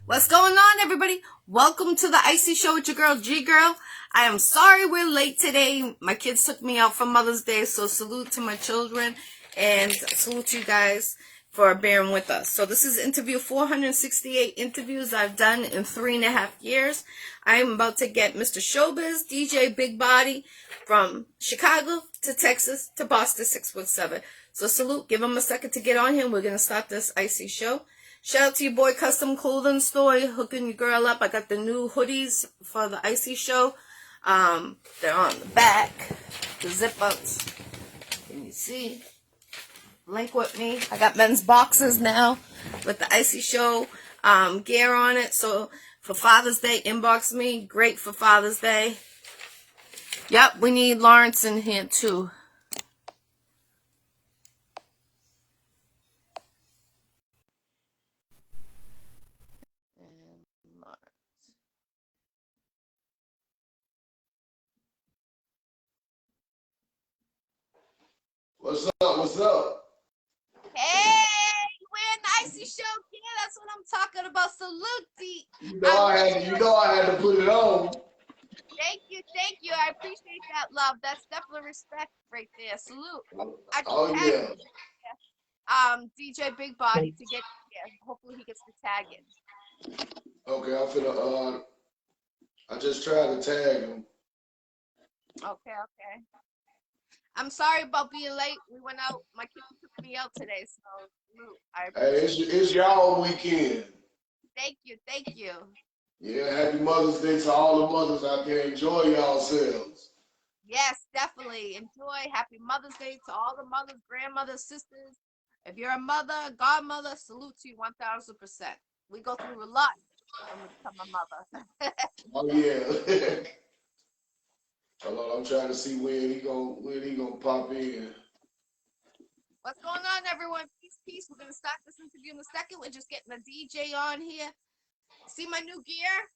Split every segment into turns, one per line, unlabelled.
What's going on, everybody? Welcome to the Iccy Show with your girl, G Girl. I am sorry we're late today. My kids took me out for Mother's Day, so salute to my children and salute to you guys for bearing with us. So this is interview 468 interviews I've done in 3.5 years. I am about to get Mr. Showbiz, DJ Big Body, from Chicago to Texas to Boston 617. So salute, give him a second to get on here. We're going to start this Iccy Show. Shout out to your boy Custom Clothing Store, hooking your girl up. I got the new hoodies for the Iccy Show. They're on the back, the zip ups. Can you see? Link with me. I got men's boxes now with the Iccy Show gear on it. So for Father's Day, inbox me. Great for Father's Day. Yep, we need Lawrence in here too.
What's up? What's up?
Hey, we're in the Iccy Show gear. That's what I'm talking about. Salute.
I had to put it on.
Thank you, thank you. I appreciate that, love. That's definitely respect right there. Salute. I just
Oh
tagged
yeah.
DJ Big Body to get here. Hopefully he gets to tag it.
Okay, I'm finna. I just tried to tag him.
Okay, okay. I'm sorry about being late. We went out. My kids took me out today, so salute. I
Hey,
appreciate it.
it's y'all weekend.
Thank you, thank you.
Yeah, happy Mother's Day to all the mothers out there. Enjoy yourselves.
Yes, definitely. Enjoy. Happy Mother's Day to all the mothers, grandmothers, sisters. If you're a mother, godmother, salute to you 1000%. We go through a lot when we become a mother.
Oh yeah. Hold on, I'm trying to see when he gonna pop in.
What's going on, everyone? Peace, peace. We're going to start this interview in a second. We're just getting a DJ on here. See my new gear?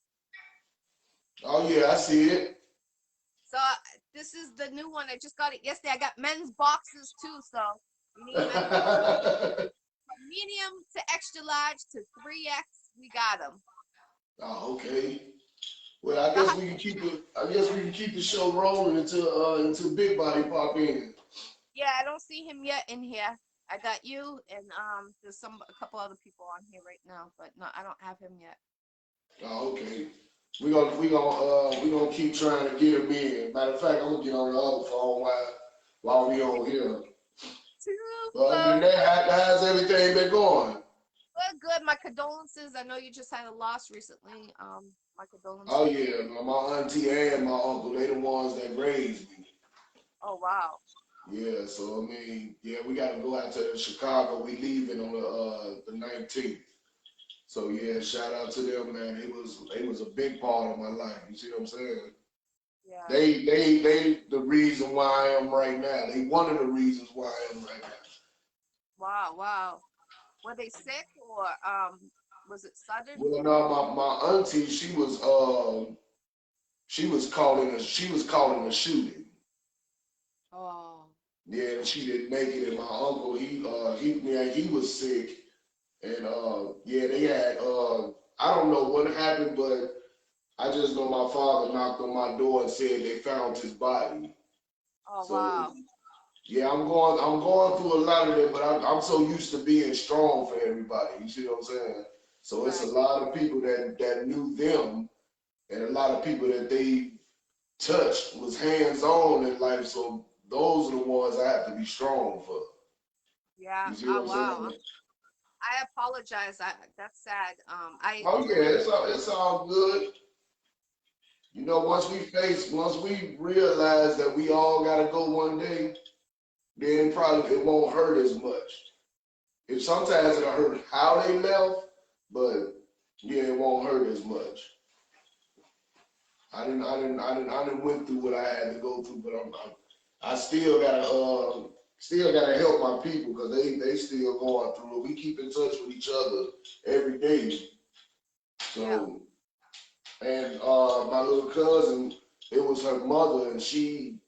Oh yeah, I see it.
So this is the new one. I just got it yesterday. I got men's boxes too. So you need men's boxes from medium to extra large to 3X. We got them.
Oh, okay. Well, I guess we can keep the show rolling until Big Body pop in.
Yeah, I don't see him yet in here. I got you and there's a couple other people on here right now, but no, I don't have him yet.
Oh, okay. We gonna keep trying to get him in. Matter of fact, I'm gonna get on the other phone while we on here. But other
Super.
than that, how's everything been going?
Good, good. My condolences. I know you just had a loss recently. My
Oh
condolences.
yeah, my auntie and my uncle, they the ones that raised me.
Oh wow.
Yeah, so I mean, yeah, we gotta go out to Chicago. We leaving on the 19th. So yeah, shout out to them, man. It was a big part of my life. You see what I'm saying?
Yeah.
They the reason why I am right now. They one of the reasons why I am right now.
Wow, wow. Were they sick or was it sudden?
Well, no, my auntie, she was calling a shooting.
Oh.
Yeah, and she didn't make it. And my uncle, he was sick, and yeah, they had I don't know what happened, but I just know my father knocked on my door and said they found his body.
Oh
So
wow.
yeah, I'm going through a lot of that, but I'm so used to being strong for everybody. You see what I'm saying? So it's a
Right.
lot of people that knew them, and a lot of people that they touched was hands on in life. So those are the ones I have to be strong for.
Yeah.
You see what
Oh
I'm
wow.
saying?
I apologize. That's sad. I
Oh yeah,
really
it's all good. You know, once we realize that we all gotta go one day, then probably it won't hurt as much. If sometimes it'll hurt how they left, but yeah, it won't hurt as much. I didn't went through what I had to go through, but I still gotta help my people because they still going through it. We keep in touch with each other every day.
yeah.
So, and my little cousin, it was her mother, and she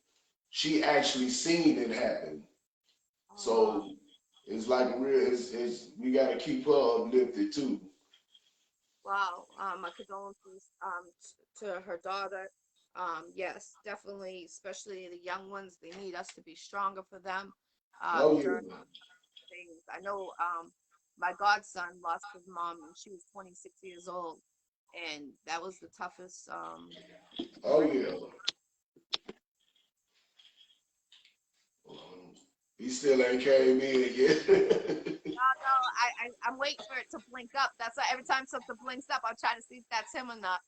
actually seen it happen.
Oh.
So it's like real. It's we gotta keep her uplifted too.
Wow. My condolences to her daughter. Yes, definitely, especially the young ones. They need us to be stronger for them.
Oh
During
yeah.
things, I know. My godson lost his mom, and she was 26 years old, and that was the toughest.
Oh yeah. He still ain't came in yet.
No, I'm waiting for it to blink up. That's why every time something blinks up, I'm trying to see if that's him or not.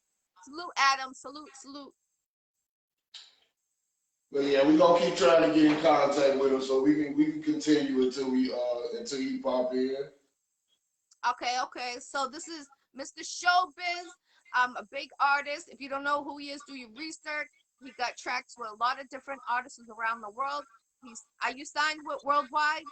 Salute, Adam. Salute, salute.
But yeah, we gonna keep trying to get in contact with him so we can continue until he pop in.
Okay, okay. So this is Mr. Showbiz. A big artist. If you don't know who he is, do your research. He got tracks with a lot of different artists around the world. He's Are you signed with Worldwide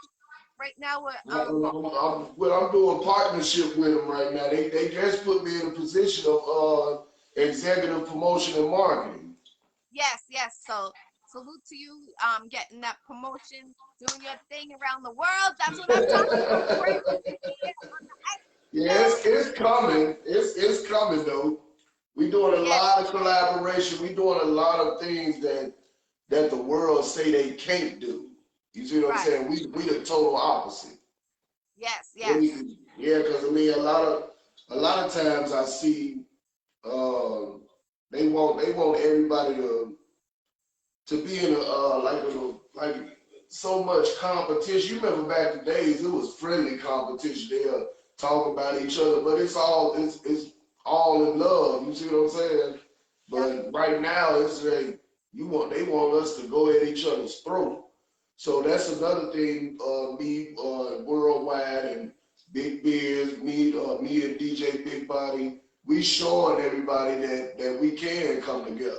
right now with
I'm doing partnership with them right now. They just put me in a position of executive promotion and marketing.
Yes, yes. So salute to you, getting that promotion, doing your thing around the world. That's what I'm talking about. Bring it here on the
Yeah,
show.
it's coming. It's coming though. We doing a
Yes,
lot of collaboration. We doing a lot of things that the world say they can't do. You see what I'm
right.
saying? We the total opposite.
Yes, yes.
Yeah, because I mean a lot of times I see uh, they want everybody to be in like so much competition. You remember back in the days it was friendly competition. They'll talk about each other, but it's all in love. You see what I'm saying?
Yep.
But right now it's like they want us to go at each other's throat. So that's another thing. Me worldwide and Big Biz, me and DJ Big Body, we showing everybody that we can come together.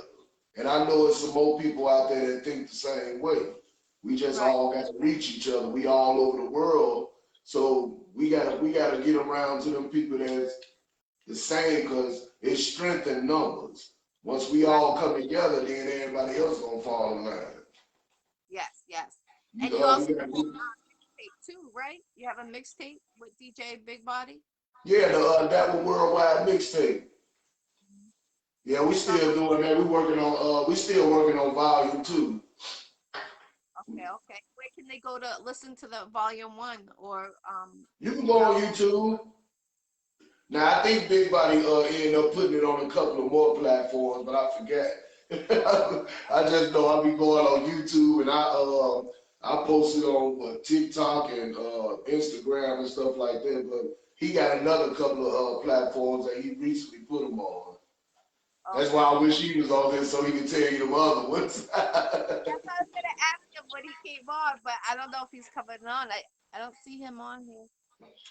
And I know it's some more people out there that think the same way. We just
Right.
all got to reach each other. We all over the world, so we gotta get around to them people that's the same because it's strength in numbers. Once we
Right.
all come together, then everybody else gonna fall in line.
Yes, yes. And
You,
you also
we
have
gotta,
a mixtape too, right? You have a mixtape with DJ Big Body.
yeah, that one worldwide mixtape. Yeah, we
So
still doing that. We still working on volume two.
okay, okay. Where can they go to listen to the volume one or
You can go on
download?
YouTube. Now I think Big Body ended up putting it on a couple of more platforms, but I forget. I just know I be going on YouTube and I post it on TikTok and Instagram and stuff like that. But he got another couple of platforms that he recently put them on. That's
Okay,
why I
okay.
wish he was on here so he could tell you the other ones.
That's what I was gonna ask him when he came on, but I don't know if he's coming on. I don't see him on here.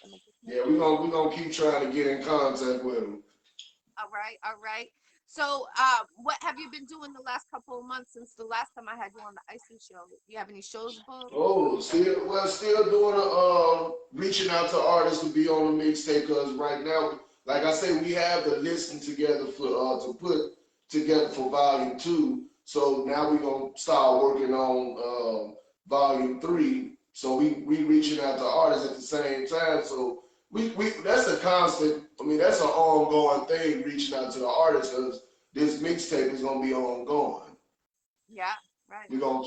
Let me just make
Yeah,
sure.
we gonna keep trying to get in contact with him.
All right, all right. So, what have you been doing the last couple of months since the last time I had you on the Iccy Show? Do you have any shows booked?
Oh, still doing reaching out to artists to be on the mixtape because right now, like I say, we have the listing together for to put together for volume two. So now we're gonna start working on volume three. So we reaching out to artists at the same time. So we that's a constant. I mean, that's an ongoing thing reaching out to the artists because this mixtape is gonna be ongoing.
Yeah, right.
We gonna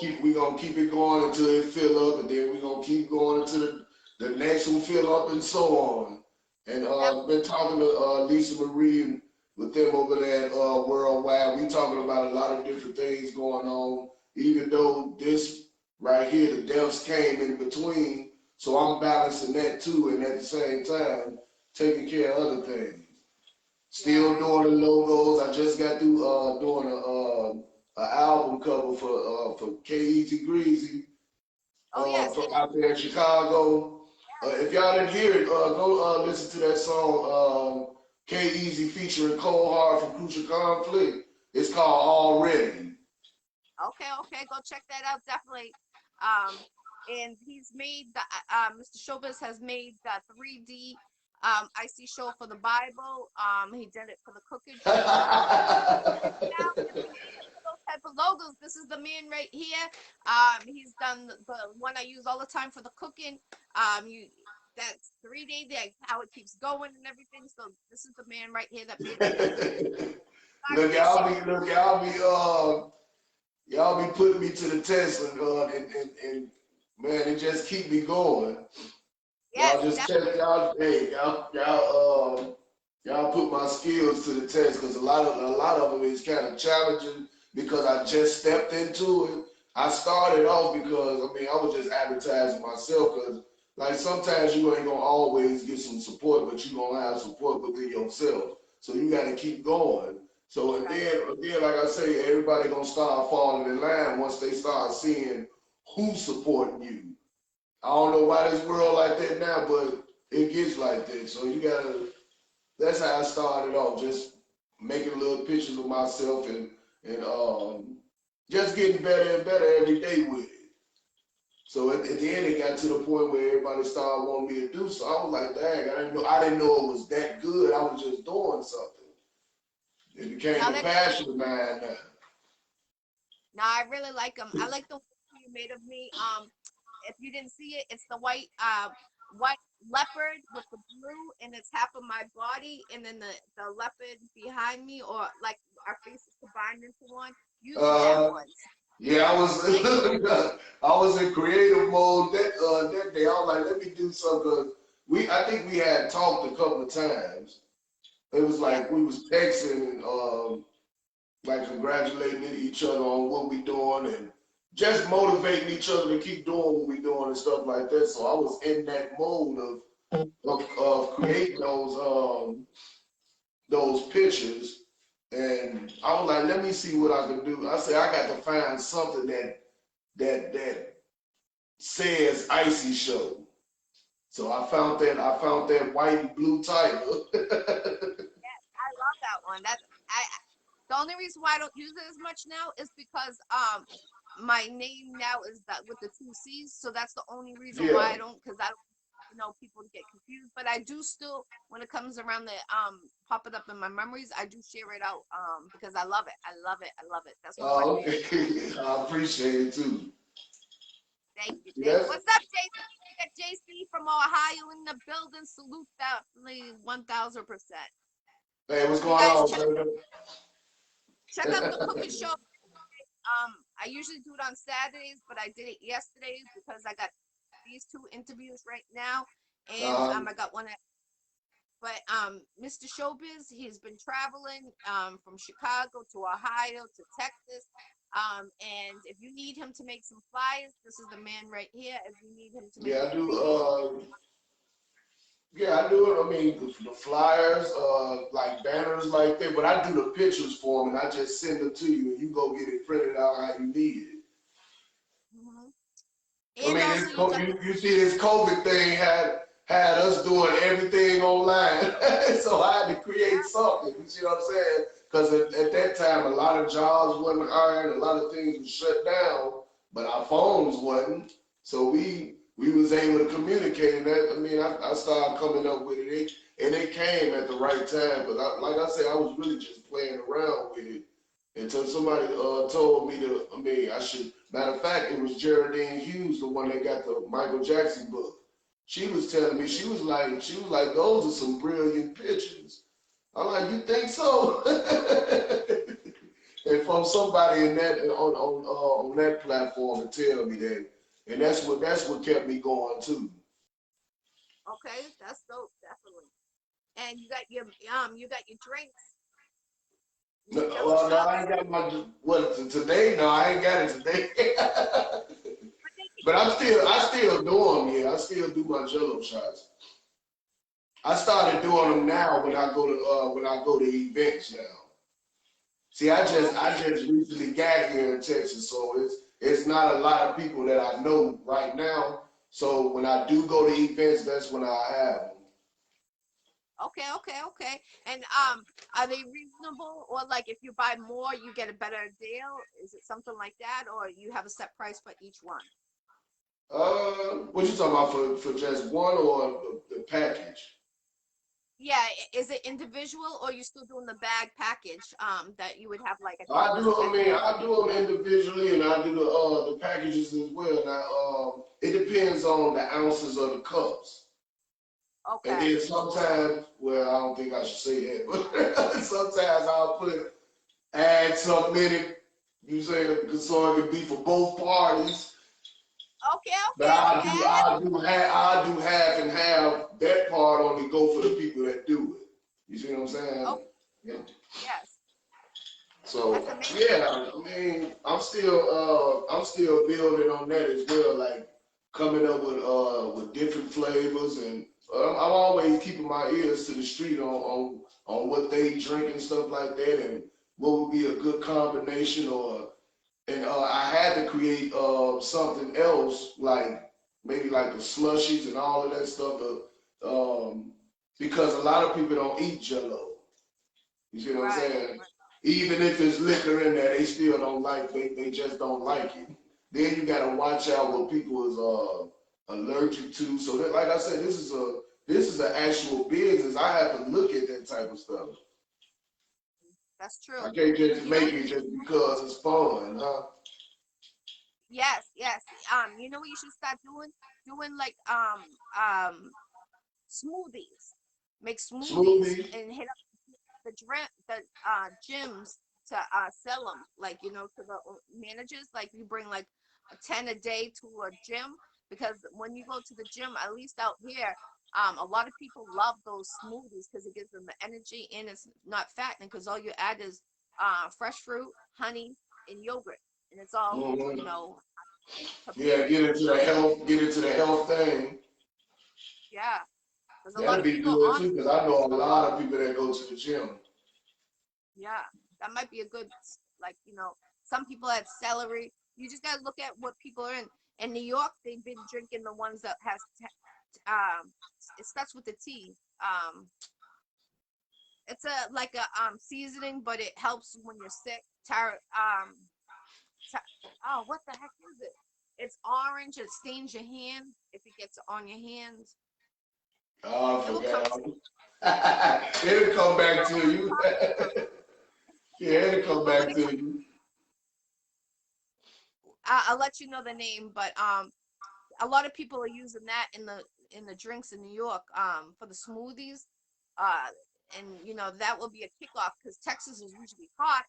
keep it going until it fill up, and then we're gonna keep going until the next one fill up, and so on. And
Yep.
been talking to Lisa Marie and with them over there at Worldwide. We talking about a lot of different things going on. Even though this right here, the deaths came in between, so I'm balancing that too, and at the same time taking care of other things.
Yeah.
Still doing the logos. I just got through doing a album cover for K Easy Greasy
Oh yes, yes.
from out there in Chicago. If y'all didn't hear it, go listen to that song K Easy featuring Cole Hard from Crucial Conflict. It's called Already.
Okay, okay. Go check that out. Definitely. And he's made the Mr. Showbiz has made the 3D Icy show for the Bible. He did it for the cooking show. Now, if you need it for those type of logos, this is the man right here. He's done the one I use all the time for the cooking. You that's 3 days, like how it keeps going and everything. So this is the man right here that made the difference. I
Look,
appreciate it.
y'all be putting me to the test, and man, it just keep me going. Y'all
Yes,
just check y'all, hey, y'all put my skills to the test because a lot of them is kind of challenging because I just stepped into it. I started off because I was just advertising myself because like sometimes you ain't gonna always get some support, but you gonna have support within yourself. So you got to keep going. So and then, like I say, everybody gonna start falling in line once they start seeing who's supporting you. I don't know why this world like that now, but it gets like that. So you gotta. That's how I started off, just making little pictures of myself and just getting better and better every day with it. So at the end, it got to the point where everybody started wanting me to do so. I was like, dang, I didn't know it was that good. I was just doing something. It became
now
a
that
passion of mine now.
now I really like them. I like the one you made of me. If you didn't see it, it's the white leopard with the blue, and it's half of my body, and then the leopard behind me, or like our faces combined into one. You did that
Uh,
once.
yeah, I was
Thank you.
I was in creative mode that day. I was like, let me do something. I think we had talked a couple of times. It was
Yeah.
like we was texting and like congratulating each other on what we doing and just motivating each other to keep doing what we doing and stuff like that. So I was in that mode of creating those pictures, and I was like, let me see what I can do. I said I got to find something that says Iccy Showw. So I found that white and blue title.
I love that one. I the only reason why I don't use it as much now is because my name now is that with the two C's, so that's the only reason why
Yeah.
I don't, because I don't people to get confused. But I do still, when it comes around the pop it up in my memories, I do share it out because I love it. I love it. I love it. That's one of my
Oh,
favorites.
okay. I appreciate it too.
Thank you.
See,
Thank you.
that's
What's up, JC? We got JC from Ohio in the building. Salute definitely 1000%.
hey, what's
You
going
guys
on, brother?
check out the cooking show. I usually do it on Saturdays, but I did it yesterday because I got these two interviews right now, and I got one. But Mr. Showbiz, he's been traveling from Chicago to Ohio to Texas. And if you need him to make some flyers, this is the man right here. If you need him to make
Yeah,
a
I do.
graffiti,
Yeah, I do it. I mean, the flyers, like banners like that, but I do the pictures for them and I just send them to you and you go get it printed out how you need it.
mhm.
I
And
mean,
also you got
you see this COVID thing had us doing everything online, so I had to create something. You see what I'm saying? Because at that time, a lot of jobs wasn't hiring, a lot of things were shut down, but our phones wasn't. So we was able to communicate, and that I started coming up with it, and it came at the right time. But like I said, I was really just playing around with it until somebody told me to. I should. Matter of fact, it was Geraldine Hughes, the one that got the Michael Jackson book. She was telling me she was like, those are some brilliant pictures. I'm like, you think so? And from somebody in that on that platform to tell me that, and that's what kept me going too.
okay, that's dope, definitely. And you got your drinks,
No,
your jello
well, no, I
shots.
ain't got my what today. No, I ain't got it today.
But they
But I
yeah,
still do them. Yeah, I still do my Jello shots. I started doing
yeah.
them now when I go to events now. See,
Oh,
I
okay.
just recently got here in Texas, so it's not a lot of people that I know right now. So when I do go to events, that's when I have them.
Okay, okay, okay. And are they reasonable, or like if you buy more, you get a better deal? Is it something like that, or you have a set price for each one?
What you talking about for just one or the package?
Yeah, is it individual, or you still doing the bag package? That you would have like I think it
I
was
do. I mean,
10.
I do them individually, and I do the packages as well. Now, it depends on the ounces of the cups. And
Okay.
then sometimes, well, I don't think I should say that, but sometimes I'll add something in it. You say so it can be for both parties.
Okay.
But
Okay. Okay. I got
I do half and half. That part only go for the people that do it. You see what I'm
oh,
saying? Yeah.
yes.
So
That's amazing.
yeah, I mean, I'm still building on that as well, like coming up with different flavors, and I'm always keeping my ears to the street on what they drink and stuff like that, and what would be a good combination. And I had to create something else, like maybe like the slushies and all of that stuff, because a lot of people don't eat Jello. You see what I'm
Right.
saying? Even if there's liquor in there, they still don't like. They just don't like it. Then you gotta watch out what people is allergic to. So that, like I said, this is an actual business. I have to look at that type of stuff.
That's
I
true.
can't just
You know
make
what you
it
should
just
do?
because it's fun, huh?
Yes, yes. You know what you should start doing? Doing like smoothies. Make smoothies
Smoothie.
and hit the gyms to sell them, like, to the managers, like you bring like a 10 a day to a gym, because when you go to the gym, at least out here, a lot of people love those smoothies because it gives them the energy and it's not fattening, because all you add is fresh fruit, honey, and yogurt, and it's all,
Hmm. Yeah,
prepared,
get into the health thing.
yeah, because a lot
That'd
of
be
people
good
on
too, because I know a lot of people that go to the gym.
Yeah, that might be a good, like, some people have celery. You just gotta look at what people are in. In New York, they've been drinking the ones that has, it starts with the T. It's a like a seasoning, but it helps when you're sick. Ta what the heck is it? It's orange. It stains your hand if it gets on your hands.
Oh, I
It will come
forgot.
to
It'll come
you
back
know
to
what I'm
you.
talking about.
Yeah, it'll come
But when
back
it
to
comes,
you.
I'll let you know the name. But a lot of people are using that in the drinks in New York, for the smoothies, uh, and that will be a kickoff because Texas is usually hot,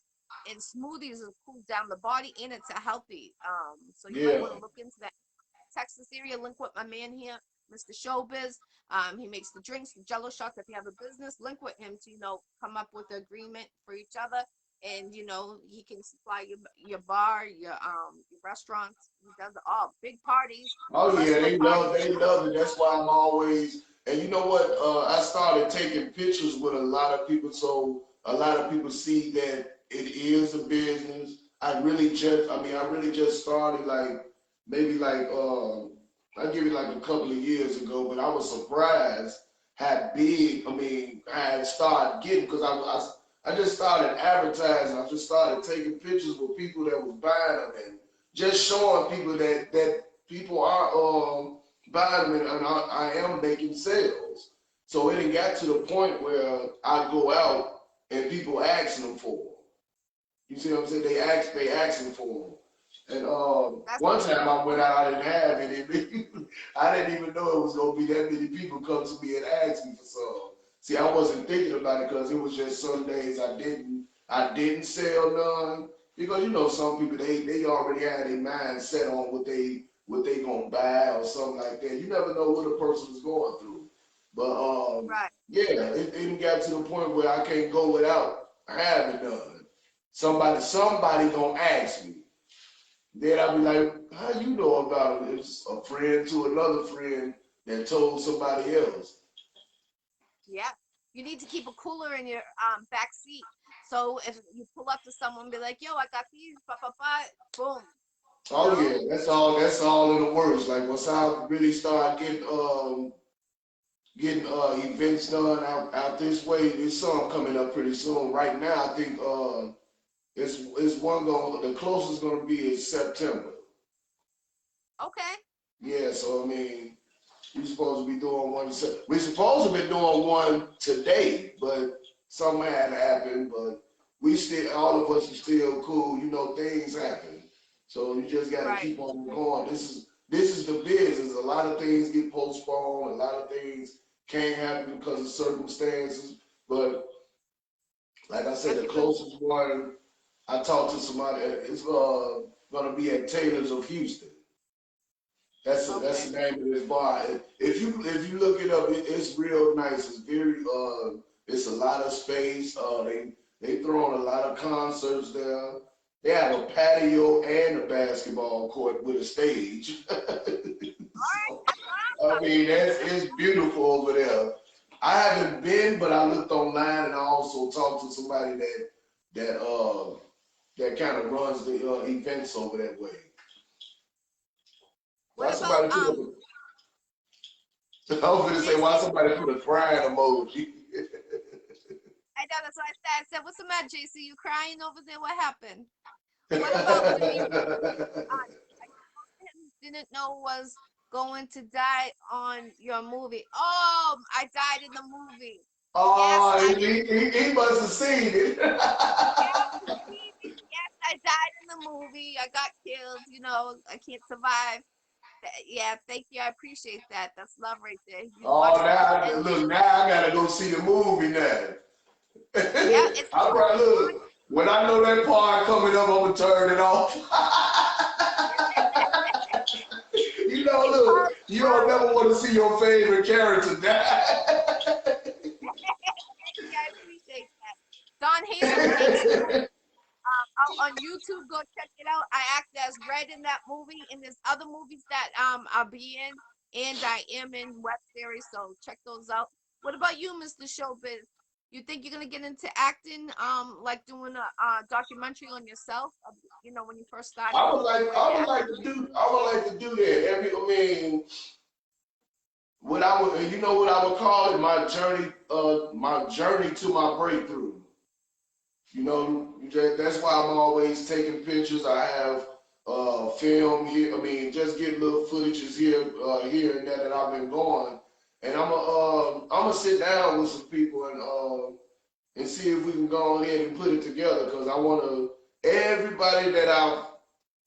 and smoothies will cool down the body and it's a healthy. So you might
Yeah.
want to look into that Texas area. Link with my man here, Mr. Showbiz. He makes the drinks, the Jello shots. If you have a business, link with him to come up with an agreement for each other, and he can supply your bar, your restaurants. He does all big parties,
Oh yeah,
personal parties.
they love it. That's why I'm always. And you know what? I started taking pictures with a lot of people, so a lot of people see that it is a business. I really just started like maybe like I give it like a couple of years ago, but I was surprised how big. I mean, I had started getting because I just started advertising. I just started taking pictures with people that was buying them and just showing people that people are buying them, and I am making sales. So it done got to the point where I go out and people asking them for them. You see what I'm saying? They asking for them. And
That's
one time I went out, I didn't have any. I didn't even know it was gonna be that many people come to me and ask me for some. See, I wasn't thinking about it because it was just some days I didn't sell none because some people they already had their mind set on what they gonna buy or something like that. You never know what a person is going through. But
right.
yeah, it got to the point where I can't go without having none. Somebody gonna ask me. Then I'll be like, how you know about it? It's a friend to another friend that told somebody else.
Yeah. You need to keep a cooler in your back seat. So if you pull up to someone and be like, yo, I got these, ba ba ba, boom, you
Oh
know?
yeah, that's all in the works. Like once I really start getting events done out this way, there's some coming up pretty soon. Right now I think it's one going the closest gonna be is September.
Okay.
Yeah, so I mean we supposed to be doing one. We supposed to be doing one today, but something had happened. But we still, all of us are still cool. Things happen, so you just got to
Right.
keep on going. This is the business. A lot of things get postponed. A lot of things can't happen because of circumstances. But like I said,
Have
the
you been?
closest one I talked to somebody. It's gonna be at Taylor's of Houston. That's
Okay.
the name of this bar. If you look it up, it's real nice. It's very it's a lot of space. They throw on a lot of concerts there. They have a patio and a basketball court with a stage. So, I mean, it's beautiful over there. I haven't been, but I looked online and I also talked to somebody that kind of runs the events over that way.
What
Why
about
somebody put up I was gonna say why
JC?
somebody put a crying emoji.
I know that's what I said. I said, "What's the matter, JC? You crying over there? What happened?" What about Dimitri? Didn't know was going to die on your movie. Oh, I died in the movie. Yes,
Oh,
I
he must have seen it.
yes, I died in the movie. I got killed. I can't survive. Yeah, thank you. I appreciate that. That's love right there. You
Oh,
watched the whole
now
end.
look, now I gotta go see the movie now.
Yeah, it's
I right, look, when I know that part coming up, I'm gonna turn it off. Look,
called.
you don't never want to see your favorite character die.
Yeah, I appreciate that. Don Hazel, thanks for out on YouTube. Go check it out. I act as Red in that movie, and there's other movies that I'll be in, and I am in web series. So check those out. What about you, Mr. Showbiz? You think you're gonna get into acting, like doing a documentary on yourself? When you first started doing
I would
acting.
like to do, I would like to do that. I mean, what I would, what I would call it, my journey to my breakthrough. That's why I'm always taking pictures. I have film here. I mean, just get little footages here and there that I've been going. And I'm gonna sit down with some people and see if we can go ahead and put it together because I want to everybody that I've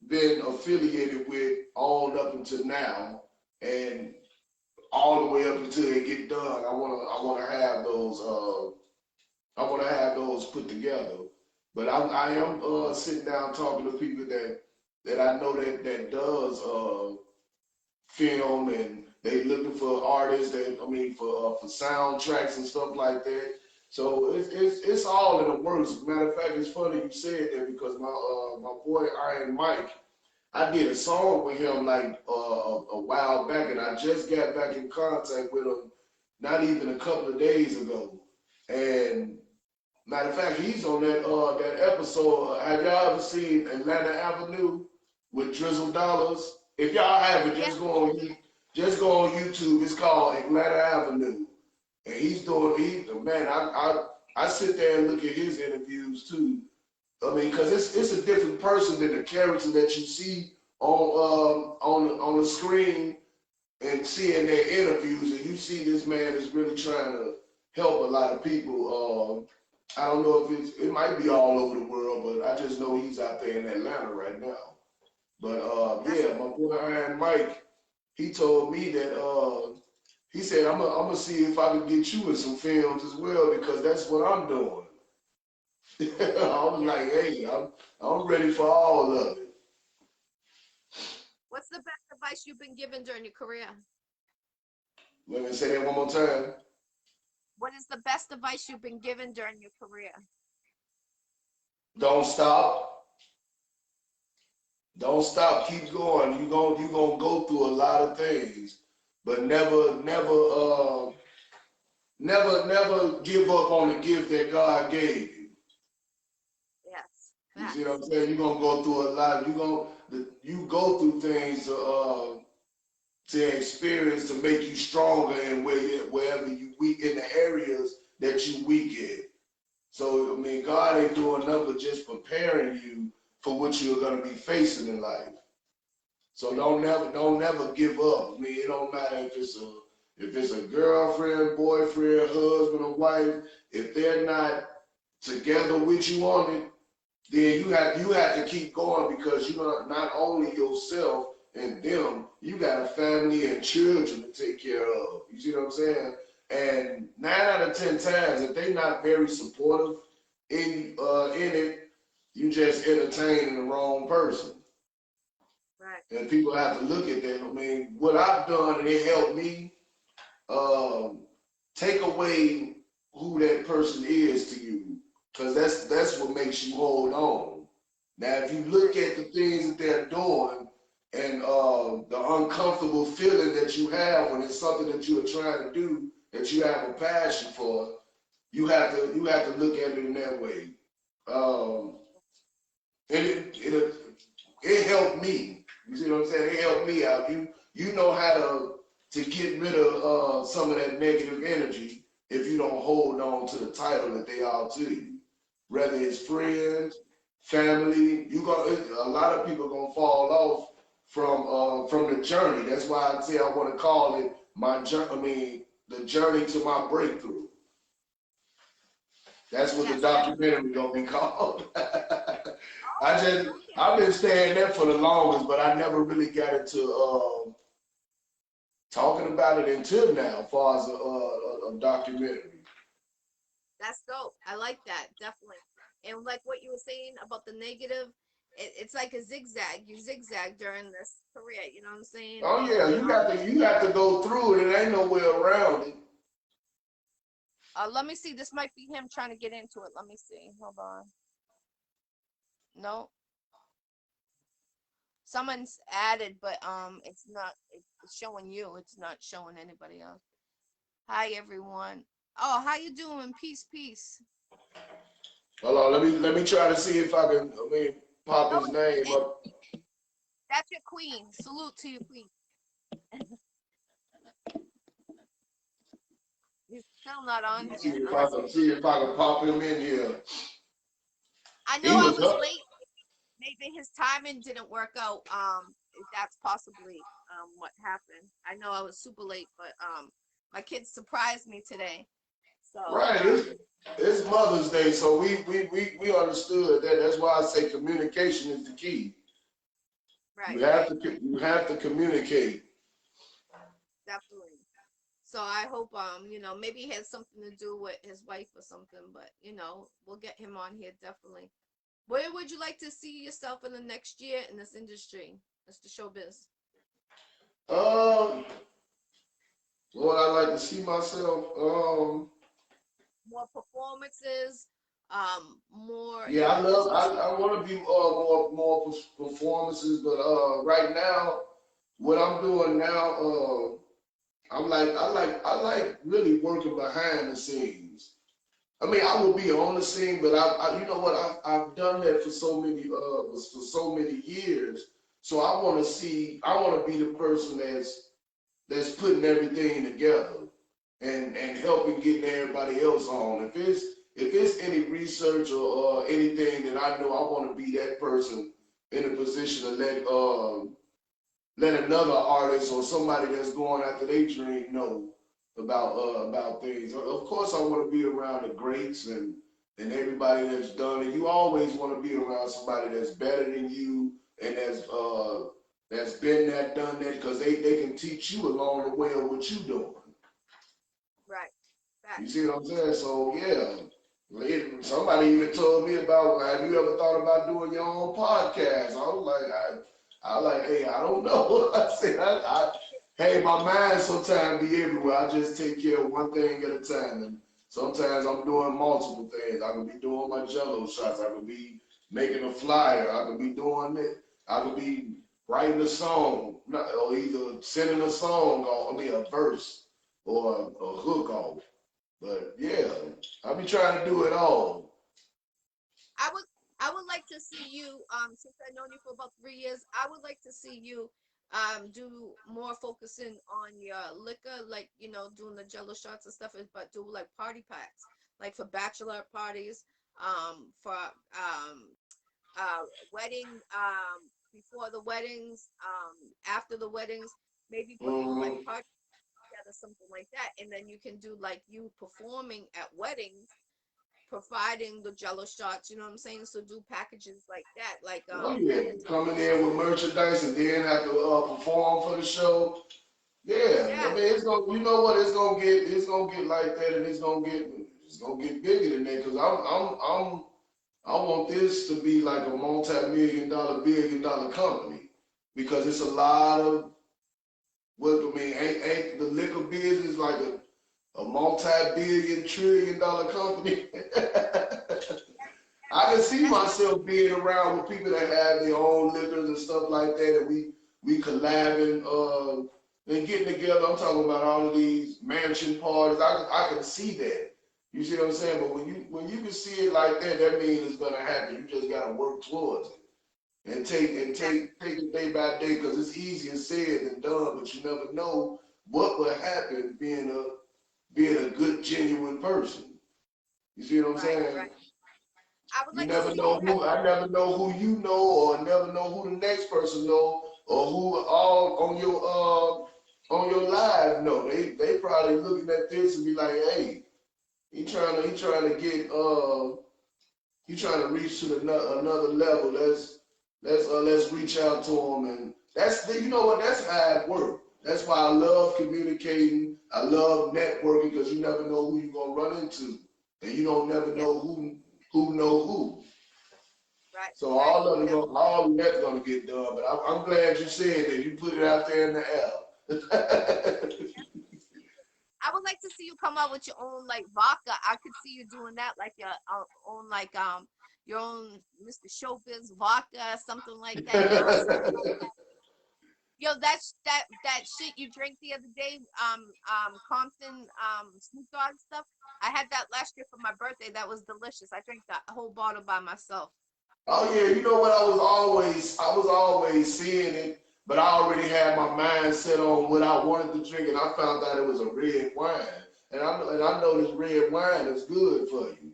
been affiliated with on up until now and all the way up until they get done. I want to have those. I want to have those put together. But I am sitting down talking to people that I know that does film and they looking for artists for soundtracks and stuff like that. So it's all in the works. Matter of fact, it's funny you said that because my boy Iron Mike, I did a song with him like a while back, and I just got back in contact with him not even a couple of days ago, and matter of fact, he's on that episode. Have y'all ever seen Atlanta Avenue with Drizzle Dollars? If y'all haven't,
Yeah,
just go on YouTube. It's called Atlanta Avenue, and he's doing man. I sit there and look at his interviews too. I mean, because it's a different person than the character that you see on the screen and seeing their interviews, and you see this man is really trying to help a lot of people. I don't know if it might be all over the world, but I just know he's out there in Atlanta right now. But
that's
yeah, my boy Iron Mike, he told me that he said I'm gonna see if I can get you in some films as well because that's what I'm doing. I was
yeah.
like, hey, I'm ready for all of it.
What's the best advice you've been given during your career?
Let me say that one more time.
What is the best advice you've been given during your career?
Don't stop. Don't stop. Keep going. You gonna go through a lot of things, but never give up on the gift that God gave you.
Yes,
You see what I'm
facts.
saying? You're gonna go through a lot. You go through things to experience to make you stronger and wherever you weak in the areas that you weak in. So I mean, God ain't doing nothing but just preparing you for what you're gonna be facing in life. So don't never give up. I mean, it don't matter if it's a girlfriend, boyfriend, husband, or wife. If they're not together with you on it, then you have to keep going because you're not only yourself and them, you got a family and children to take care of. You see what I'm saying? And 9 out of 10 times, if they're not very supportive in it, you just entertaining the wrong person.
Right.
And people have to look at that. I mean, what I've done, and it helped me um, take away who that person is to you, because that's what makes you hold on. Now, if you look at the things that they're doing and the uncomfortable feeling that you have when it's something that you are trying to do that you have a passion for, you have to look at it in that way. Um, and it helped me. You see what I'm saying? It helped me out. You know how to get rid of some of that negative energy if you don't hold on to the title that they are to you. Whether it's friends, family, a lot of people gonna fall off from the journey. That's why I say I want to call it my journey. I mean, the journey to my breakthrough. That's what the documentary gonna be called. I've been saying that for the longest, but I never really got into talking about it until now, as far as a documentary.
That's dope. I like that, definitely. And like what you were saying about the negative, it's like a zigzag. You zigzag during this career, you know what I'm saying?
Oh
And
yeah, you have to go through it. It ain't no way around it.
let me see. This might be him trying to get into it. Let me see. Hold on. No, someone's added, but it's not. It's showing you. It's not showing anybody else. Hi everyone. Oh, how you doing? Peace, peace.
Hold on, let me try to see if I can. I mean, pop
No,
his name up.
that's your queen. Salute to your queen. He's still not on
Let me
here unless
see if I can pop him in here.
I know
He
I
was
was
up.
late. Maybe his timing didn't work out. That's possibly what happened. I know I was super late, but my kids surprised me today. So
Right. It's Mother's Day, so we understood that. That's why I say communication is the key.
right,
You have to communicate.
definitely. So I hope maybe he has something to do with his wife or something, but we'll get him on here definitely. Where would you like to see yourself in the next year in this industry, Mr. Showbiz?
Um, Lord, I like to see myself.
More performances, more
Yeah, I love.
business.
I want to be more performances, but right now, what I'm doing now, I like really working behind the scenes. I mean, I will be on the scene, but you know what? I've done that for so many years. So I want to be the person that's putting everything together and helping getting everybody else on. If it's any research or anything that I know, I want to be that person in a position to let another artist or somebody that's going after their dream know about things. Of course, I want to be around the greats and everybody that's done it. You always want to be around somebody that's better than you and that's been that, done that, because they can teach you along the way of what you doing.
Right.
You
Facts.
see what I'm saying? So yeah. Somebody even told me about, have you ever thought about doing your own podcast? I was like, hey, I don't know. I said, hey, my mind sometimes be everywhere. I just take care of one thing at a time. And sometimes I'm doing multiple things. I could be doing my jello shots. I could be making a flyer. I could be doing it. I could be writing a song, or either sending a song, or I mean a verse or a hook off. But yeah, I be trying to do it all.
I would I would like to see you since I've known you for about 3 years. I would like to see you do more focusing on your liquor, like doing the Jello shots and stuff, but do like party packs, like for bachelor parties, for wedding, before the weddings, after the weddings, maybe put little like
Mm-hmm.
party together, something like that, and then you can do like you performing at weddings providing the jello shots, you know what I'm saying? So do packages like that, like
Oh yeah,
at the time.
coming in with merchandise and then have to perform for the show. Yeah, I
Yeah.
mean, it's gonna. You know what? It's gonna get like that, and it's gonna get bigger than that. Cause I want this to be like a multi-million dollar, billion-dollar company because it's a lot of what I mean. Ain't the liquor business like a multi-billion, trillion-dollar company? I can see
That's what.
myself being around with people that have their own liquors and stuff like that, and we collabing and getting together. I'm talking about all of these mansion parties. I can see that. You see what I'm saying? But when you can see it like that, that means it's gonna happen. You just gotta work towards it and take it day by day because it's easier said than done. But you never know what will happen being a good genuine person. You see what I'm
Right,
saying?
right. I would
You
like to
never
see
know
you have.
who I never know who you know or never know who the next person know or who all on your live know. They probably looking at this and be like, hey, he trying to get he trying to reach to another level. Let's reach out to him and that's you know what that's how it works. That's why I love communicating. I love networking because you never know who you're gonna run into, and you don't never
Yeah,
know who know who.
right,
So
right.
all of that's gonna get done. But I'm glad you said that you put it out there in the air.
I would like to see you come out with your own like vodka. I could see you doing that, like your own like your own Mr. Showbiz vodka, something like that. You know, yo, that shit you drank the other day, Compton, Snoop Dogg stuff. I had that last year for my birthday. That was delicious. I drank that whole bottle by myself.
Oh yeah, you know what? I was always seeing it, but I already had my mind set on what I wanted to drink, and I found out it was a red wine, and I know this red wine is good for you.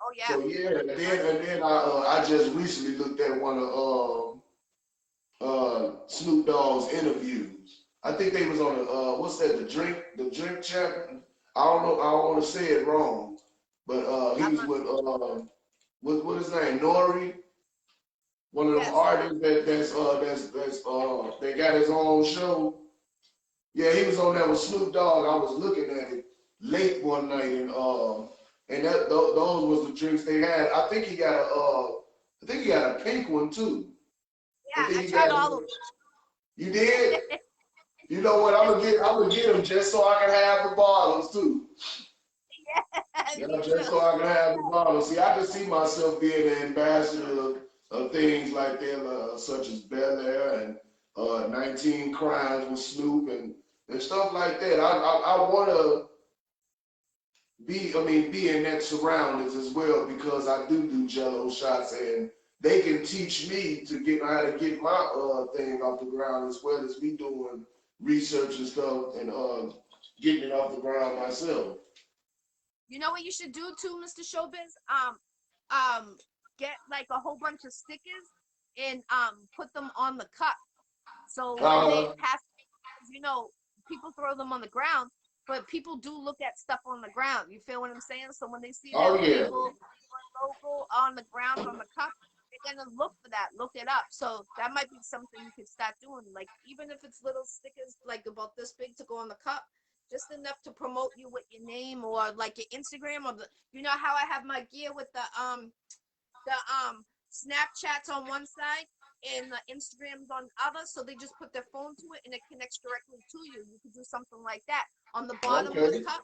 Oh yeah,
So yeah, and
right.
then I just recently looked at one of Snoop Dogg's interviews. I think they was on a what's that? The drink champion. I don't know. I don't want to say it wrong, but he
I'm
was
not.
what his name? Nori, one of them
Yes.
artists that's they got his own show. Yeah, he was on there with Snoop Dogg. I was looking at it late one night and those was the drinks they had. I think he got a pink one too. I
Yeah,
think
I
he
tried
got
all of
you did.
them.
You know what? I'm gonna get them just so I can have the bottles too.
Yeah,
You
me
know,
too.
just so I can have the bottles. See, I can see myself being an ambassador of things like that, such as Bel Air and 19 Crimes with Snoop and stuff like that. I want to be in that surroundings as well because I do Jello shots and they can teach me to get how to get my thing off the ground as well as me doing research and stuff and getting it off the ground myself.
You know what you should do too, Mr. Showbiz? Um, get like a whole bunch of stickers and put them on the cup. So when they
Uh,
pass, you know, people throw them on the ground, but people do look at stuff on the ground. You feel what I'm saying? So when they see that
oh yeah.
label or logo on the ground on the cup, they're gonna look for that, look it up. So that might be something you could start doing. Like even if it's little stickers like about this big to go on the cup, just enough to promote you with your name or like your Instagram or the you know how I have my gear with the Snapchats on one side and the Instagrams on the other, so they just put their phone to it and it connects directly to you. You could do something like that. On the bottom of the
Okay.
cup,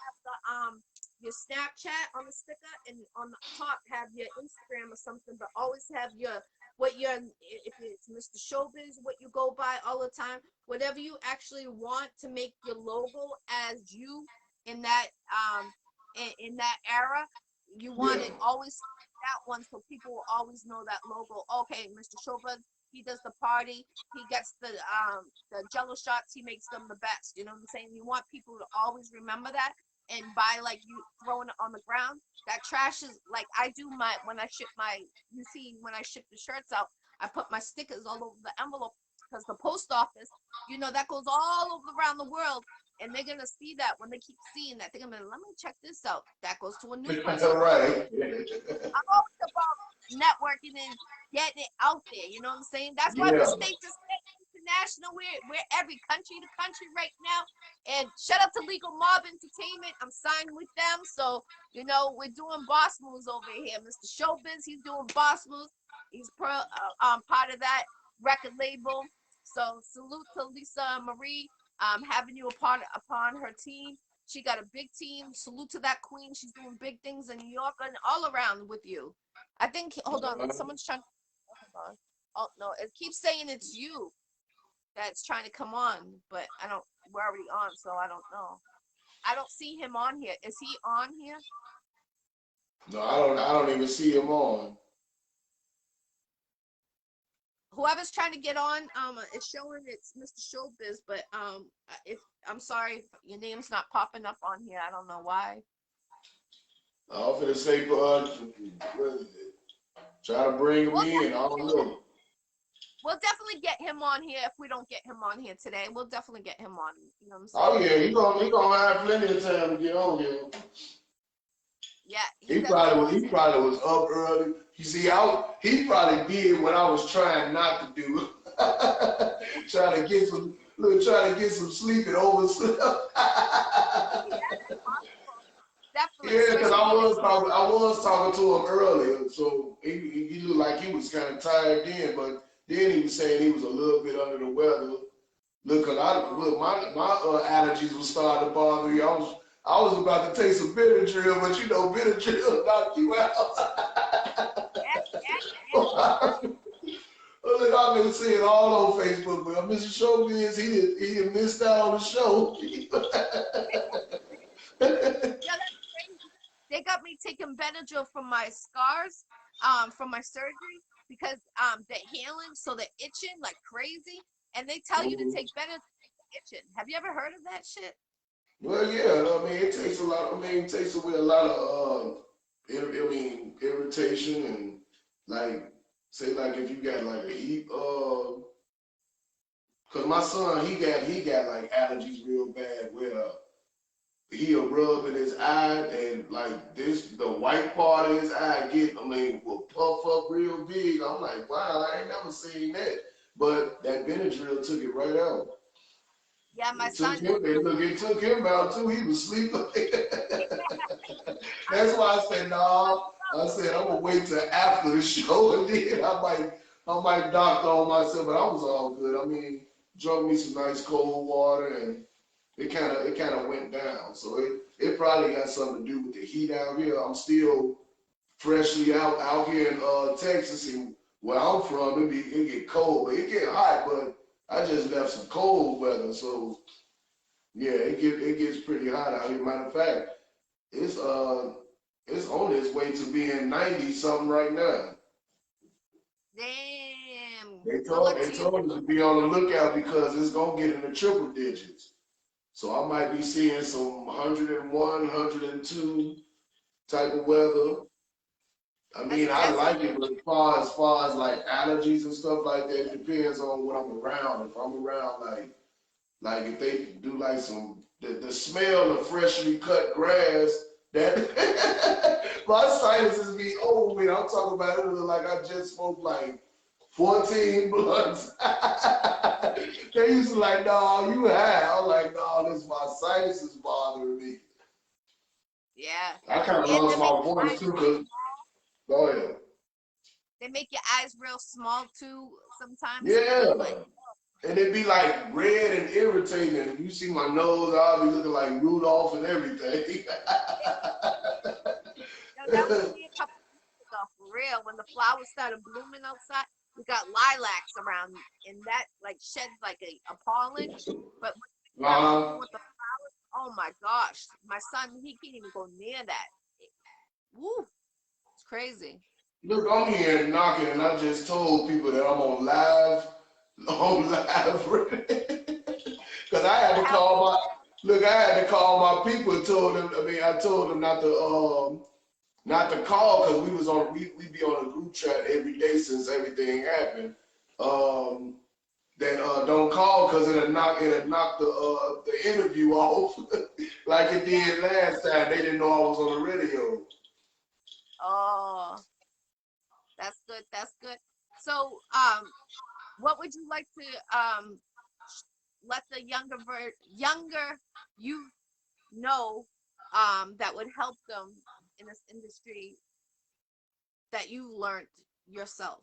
have the your Snapchat on the sticker, and on the top have your Instagram or something. But always have your what your if it's Mr. Showbiz, what you go by all the time, whatever you actually want to make your logo as you in that in that era. You want
Yeah.
it always that one so people will always know that logo. Okay, Mr. Showbiz, he does the party. He gets the Jello shots. He makes them the best. You know what I'm saying? You want people to always remember that and by like you throwing it on the ground. That trash is like I do my when I ship my you see when I ship the shirts out, I put my stickers all over the envelope because the post office, you know, that goes all over around the world. And they're gonna see that when they keep seeing that, they're gonna be, let me check this out. That goes to a new person. So
Right.
I'm always about networking and getting it out there. You know what I'm saying? That's why we
Yeah.
state to state,
international. We're every country to country right now. And shout out to Legal Mob Entertainment. I'm signed with them. So, you know, we're doing boss moves over here. Mr. Showbiz, he's doing boss moves. He's part of that record label. So salute to Lisa Marie, having you upon her team. She got a big team. Salute to that queen. She's doing big things in New York and all around with you. I think, hold on, someone's trying. Hold on. Oh no, it keeps saying it's you that's trying to come on, but I don't. We're already on, so I don't know. I don't see him on here. Is he on here?
No, I don't even see him on.
Whoever's trying to get on, it's showing it's Mr. Showbiz, but if I'm sorry, if your name's not popping up on here. I don't know why.
I was gonna say, try to bring him in. I don't know.
We'll definitely get him on here if we don't get him on here today. We'll definitely get him on. You know what I'm saying?
Oh yeah, he gonna have plenty of time to get on here.
Yeah,
he probably was up early. You see, he probably did what I was trying not to do. trying to get some sleep and overslept.
Definitely.
Yeah, because I was talking to him earlier, so he looked like he was kind of tired then, but then he was saying he was a little bit under the weather. Look, my allergies were starting to bother me. I was about to take some Benadryl, but you know Benadryl knock you out. Look, I've been seeing all on Facebook, but Mr. Showbiz, he didn't missed out on the show.
They got me taking Benadryl from my scars, from my surgery because they're healing, so they're itching like crazy, and they tell you to take Benadryl for itching. Have you ever heard of that shit?
Well, yeah, I mean, it takes a lot. I mean, it takes away a lot of, irritation and like, say, like if you got like a heat, cause my son he got like allergies real bad where he'll rub in his eye and like the white part of his eye will puff up real big. I'm like, wow, I ain't never seen that. But that Benadryl took it right out.
Yeah, my son.
It took him out too. He was sleeping. That's why I said, no. I said I'm gonna wait till after the show and then I might doctor on myself, but I was all good. I mean, drunk me some nice cold water and it kind of went down. So it probably got something to do with the heat out here. I'm still freshly out here in Texas, and where I'm from, it get cold, but it get hot. But I just left some cold weather, so yeah, it gets pretty hot out here. Matter of fact, it's on its way to being 90 something right now.
Damn.
They told us to be on the lookout because it's gonna get in the triple digits. So I might be seeing some 101, 102 type of weather. I mean, I like it, but as far as like allergies and stuff like that, it depends on what I'm around. If I'm around like if they do like the smell of freshly cut grass, that my sinuses be over me. I'm talking about it like I just smoked like 14 blunts. They used to like, no, you high. I'm like, no, this my sinuses bothering me.
Yeah.
I kind of lost my voice too, cause go ahead.
They make your eyes real small too sometimes.
Yeah. And it'd be like red and irritating. You see my nose, I'll be looking like Rudolph and everything.
That was me a couple of years ago, for real. When the flowers started blooming outside, we got lilacs around, and that like sheds like a pollen. But with the flowers, oh my gosh, my son, he can't even go near that. Woo, it's crazy.
Look, I'm here knocking, and I just told people that I'm on live, because I had to call my people and told them. I told them not to call because we be on a group chat every day since everything happened. That don't call because it'll knock the interview off like it did last time. They didn't know I was on the radio.
Oh, that's good. That's good. So, what would you like to let the younger youth know that would help them in this industry that you learned yourself?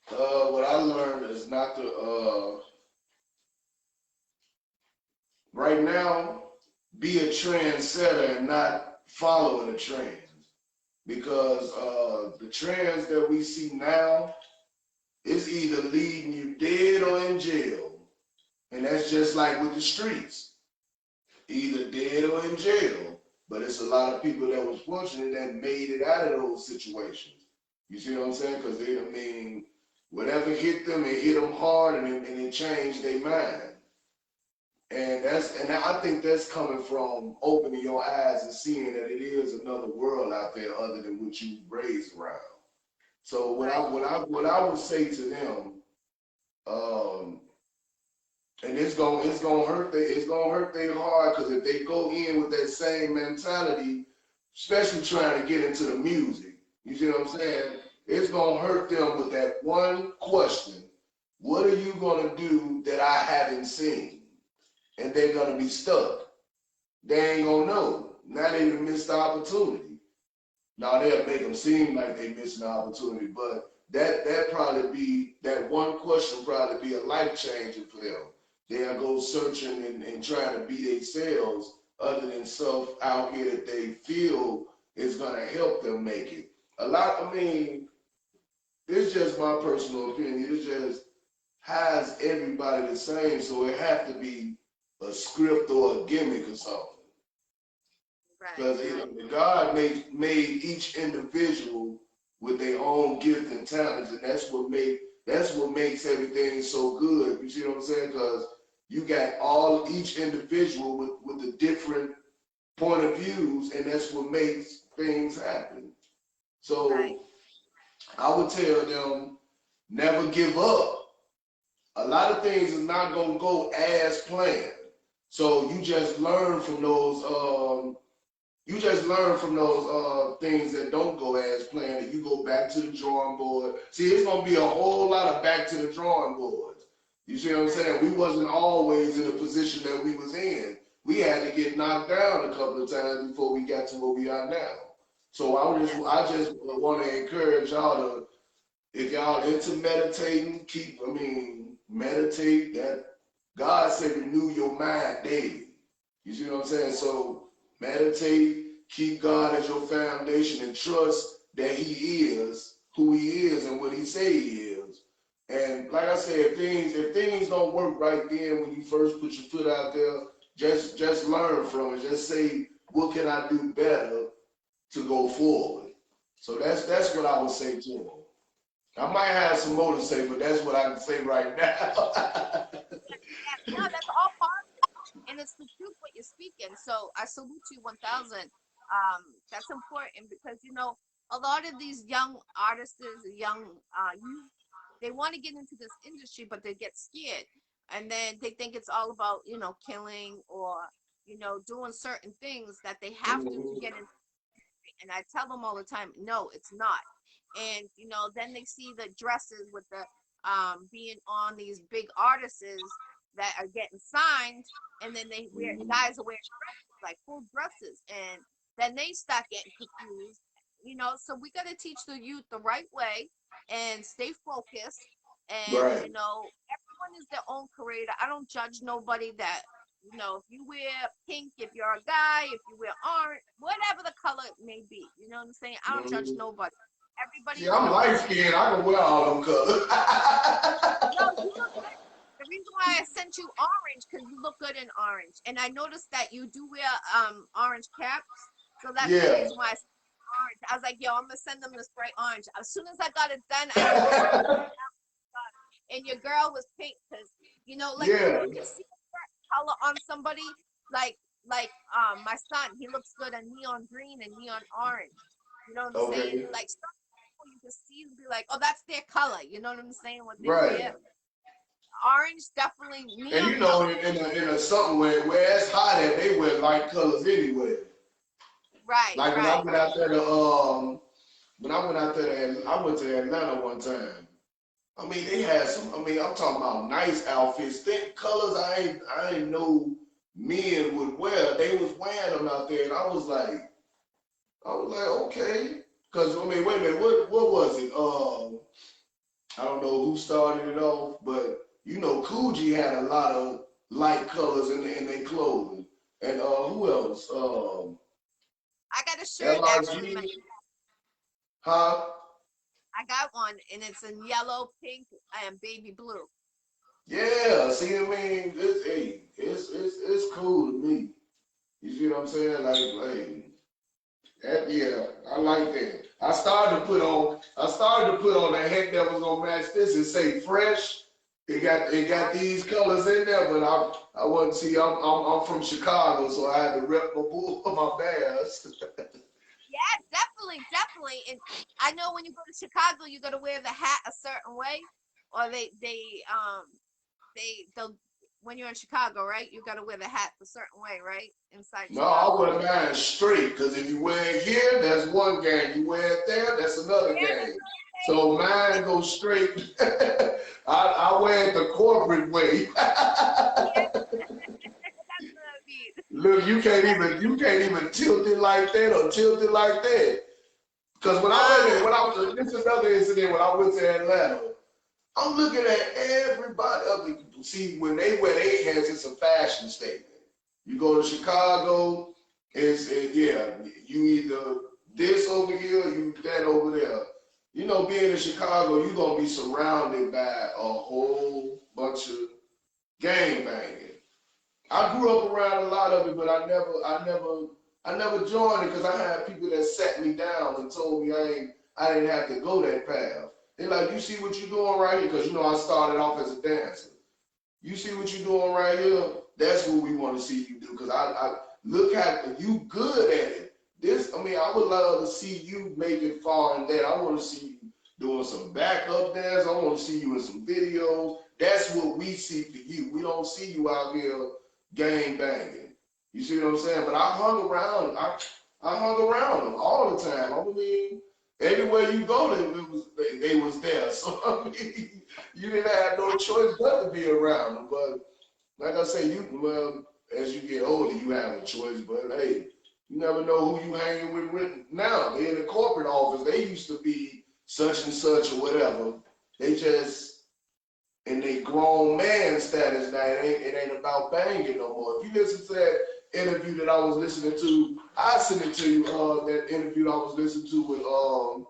What I learned is not to right now be a trendsetter and not following the trends, because the trends that we see now is either leaving you dead or in jail, and that's just like with the streets, either dead or in jail. But it's a lot of people that was fortunate that made it out of those situations. You see what I'm saying? Because they, I mean, whatever hit them, it hit them hard, and it changed their mind. And I think that's coming from opening your eyes and seeing that it is another world out there other than what you raised around. So what I would say to them, um, and it's gonna hurt their heart, because if they go in with that same mentality, especially trying to get into the music, you see what I'm saying? It's gonna hurt them with that one question: what are you gonna do that I haven't seen? And they're gonna be stuck. They ain't gonna know. Now they missed the opportunity. Now they'll make them seem like they missed an opportunity, but that probably be that one question probably be a life changer for them. They'll go searching and trying to be themselves other than stuff out here that they feel is gonna help them make it. A lot. I mean, it's just my personal opinion. It just has everybody the same, so it have to be a script or a gimmick or something.
Right,
Because
right,
God made each individual with their own gift and talents, and that's what makes everything so good. You see what I'm saying? Because you got each individual with a different point of views, and that's what makes things happen.
right,
So I would tell them, never give up. A lot of things is not gonna go as planned. So you just learn from those things that don't go as planned, and you go back to the drawing board. See, it's gonna be a whole lot of back to the drawing boards. You see what I'm saying? We wasn't always in the position that we was in. We had to get knocked down a couple of times before we got to where we are now. So
yes,
I just want to encourage y'all to, if y'all into meditating, meditate. That God said renew your mind daily. You see what I'm saying? So meditate, keep God as your foundation, and trust that He is who He is and what He say He is. And like I said, if things don't work right then when you first put your foot out there, just learn from it. Just say, what can I do better to go forward? So that's what I would say to them. I might have some more to say, but that's what I can say right now.
no, that's all positive, and it's the truth what you're speaking. So I salute you 1,000. That's important because a lot of these young artists, young youth, they want to get into this industry, but they get scared, and then they think it's all about killing or doing certain things that they have to get in. And I tell them all the time, no, it's not. And then they see the dresses with the being on these big artists that are getting signed, and then they wear guys are wearing dresses, like full dresses, and then they start getting confused. So we got to teach the youth the right way and stay focused. And
Right.
everyone is their own creator. I don't judge nobody that if you wear pink, if you're a guy, if you wear orange, whatever the color it may be, you know what I'm saying? I don't judge
Mhm.
nobody. Everybody,
See, I'm light skinned. I can wear all them colors.
yo, you look good. The reason why I sent you orange, because you look good in orange. And I noticed that you do wear orange caps. So that's the
Yeah.
reason why I sent you orange. I was like, yo, I'm going to send them this bright orange. As soon as I got it done, I knew it was done. And your girl was pink because, like
Yeah.
you can see color on somebody like my son, he looks good in neon green and neon orange. You know what I'm saying?
Okay.
Like some people you can see and be like, oh, that's their color. You know what I'm saying? What they
Right.
wear. Orange definitely
And
neon color.
in a something where it's hot at, they wear light colors anyway.
Right,
Like when I
right.
went out there to when I went out there to I went to Atlanta one time, I mean, they had some. I mean, I'm talking about nice outfits, thick colors. I ain't know men would wear. They was wearing them out there, and I was like, okay. Because I mean, wait a minute, what was it? I don't know who started it off, but you know, Coogee had a lot of light colors in their clothing, and who else?
I got a shirt actually.
LRG, huh?
I got one, and it's in yellow, pink, and baby blue.
Yeah. See, I mean, hey, it's cool to me. You see what I'm saying? Like, hey, that, yeah, I like that. I started to put on a hat that was gonna match this and say fresh. It got these colors in there, but I wasn't see. I'm from Chicago, so I had to rep my bull my Bears.
Yeah, definitely, definitely. And I know when you go to Chicago, you got to wear the hat a certain way, or they'll when you're in Chicago, right? You got to wear the hat a certain way, right? Inside
No, I
Chicago.
wear mine straight, because if you wear it here, that's one game. You wear it there, that's another
Yeah,
game. So mine goes straight. I wear it the corporate way.
that's what I mean.
Look, you can't even tilt it like that or tilt it like that. Because when I went in,
Ah,
this is another incident when I went to Atlanta. I'm looking at everybody up. See, when they wear their hats, it's a fashion statement. You go to Chicago, yeah, you either this over here, you that over there. You know, being in Chicago, you're gonna be surrounded by a whole bunch of gang banging. I grew up around a lot of it, but I never joined it because I had people that sat me down and told me I didn't have to go that path. They're like, you see what you're doing right here? Because you know I started off as a dancer. You see what you're doing right here? That's what we want to see you do. Because I look at you good at it. This, I mean, I would love to see you make it far in that. I want to see you doing some backup dance. I want to see you in some videos. That's what we see for you. We don't see you out here gang banging. You see what I'm saying? But I hung around. I hung around them all the time. I mean, everywhere you go, they was there. So I mean, you didn't have no choice but to be around them. But like I say, well, as you get older, you have a choice. But hey, you never know who you hanging with now. They in the corporate office. They used to be such and such or whatever. They just in they grown man status now. It ain't about banging no more. If you listen to that interview that I was listening to, I sent it to you. That interview I was listening to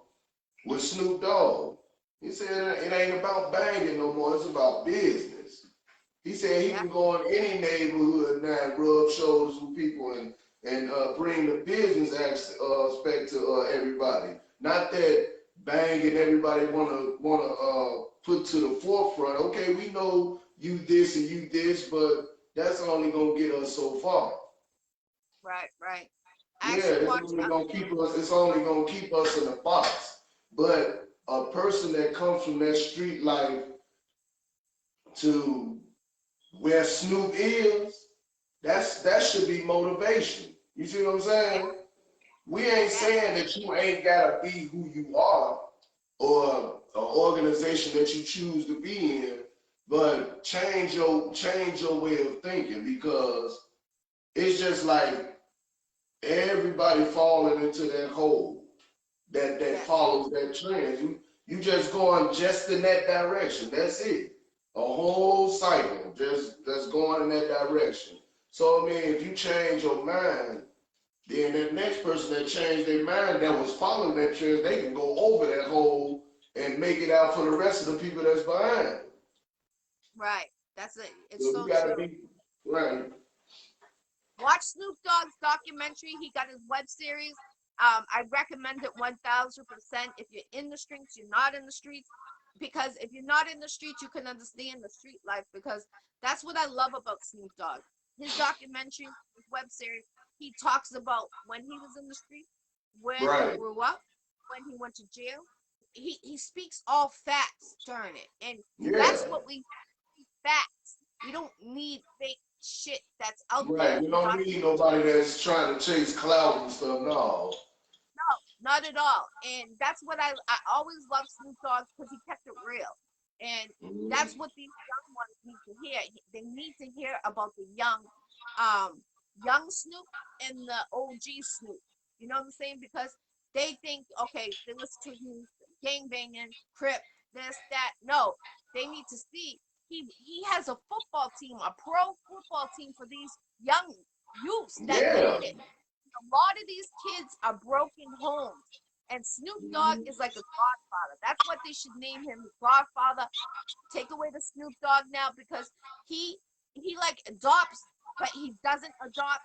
with Snoop Dogg. He said it ain't about banging no more. It's about business. He said he
yeah,
can go in any neighborhood now and rub shoulders with people and bring the business aspect to everybody. Not that banging everybody wanna put to the forefront. Okay, we know you this and you this, but that's only gonna get us so far.
right, right. I
Yeah,
actually
it's
watched.
only gonna keep us. It's only gonna keep us in a box. But a person that comes from that street life to where Snoop is, that should be motivation. You see what I'm saying? We ain't
Yeah,
saying that you ain't gotta be who you are or an organization that you choose to be in, but change your way of thinking, because it's just like everybody falling into that hole that
yes,
follows that trend. You just going just in that direction. That's it. A whole cycle just going in that direction. So I mean, if you change your mind, then that next person that changed their mind that was following that trend, they can go over that hole and make it out for the rest of the people that's behind.
right. That's it. It's
So you
so
gotta
true.
be right.
Watch Snoop Dogg's documentary. He got his web series. I recommend it 1000%. If you're in the streets, you're not in the streets. Because if you're not in the streets, you can understand the street life. Because that's what I love about Snoop Dogg. His documentary, his web series, he talks about when he was in the streets, where he
Right.
grew up, when he went to jail. He speaks all facts during it. And that's
Yeah.
what we need, facts. We don't need fake shit that's out there.
Right. You
The
don't need
documentary,
nobody that's trying to chase clout and stuff. No.
no, not at all. And that's what I always love Snoop Dogg because he kept it real. And
Mhm.
that's what these young ones need to hear. They need to hear about the um, young Snoop and the OG Snoop. You know what I'm saying? Because they think, okay, they listen to him gang banging, crip, this, that. No, they need to see he has a football team, a pro football team for these young youths that
Yeah.
need it. A lot of these kids are broken homes. And Snoop Dogg
Mhm.
is like a godfather. That's what they should name him, the Godfather. Take away the Snoop Dogg now, because he he like adopts, but he doesn't adopt,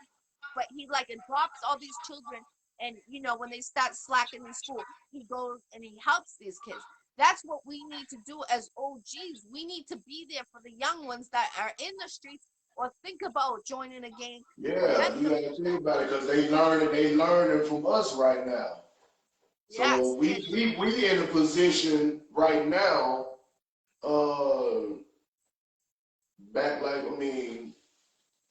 but he like adopts all these children. And when they start slacking in school, he goes and he helps these kids. That's what we need to do as OGs. We need to be there for the young ones that are in the streets or think about joining a gang.
Yeah,
Prevent
you
them.
gotta think about it because they learning from us right now. So
Yes, and
we in a position right now, back like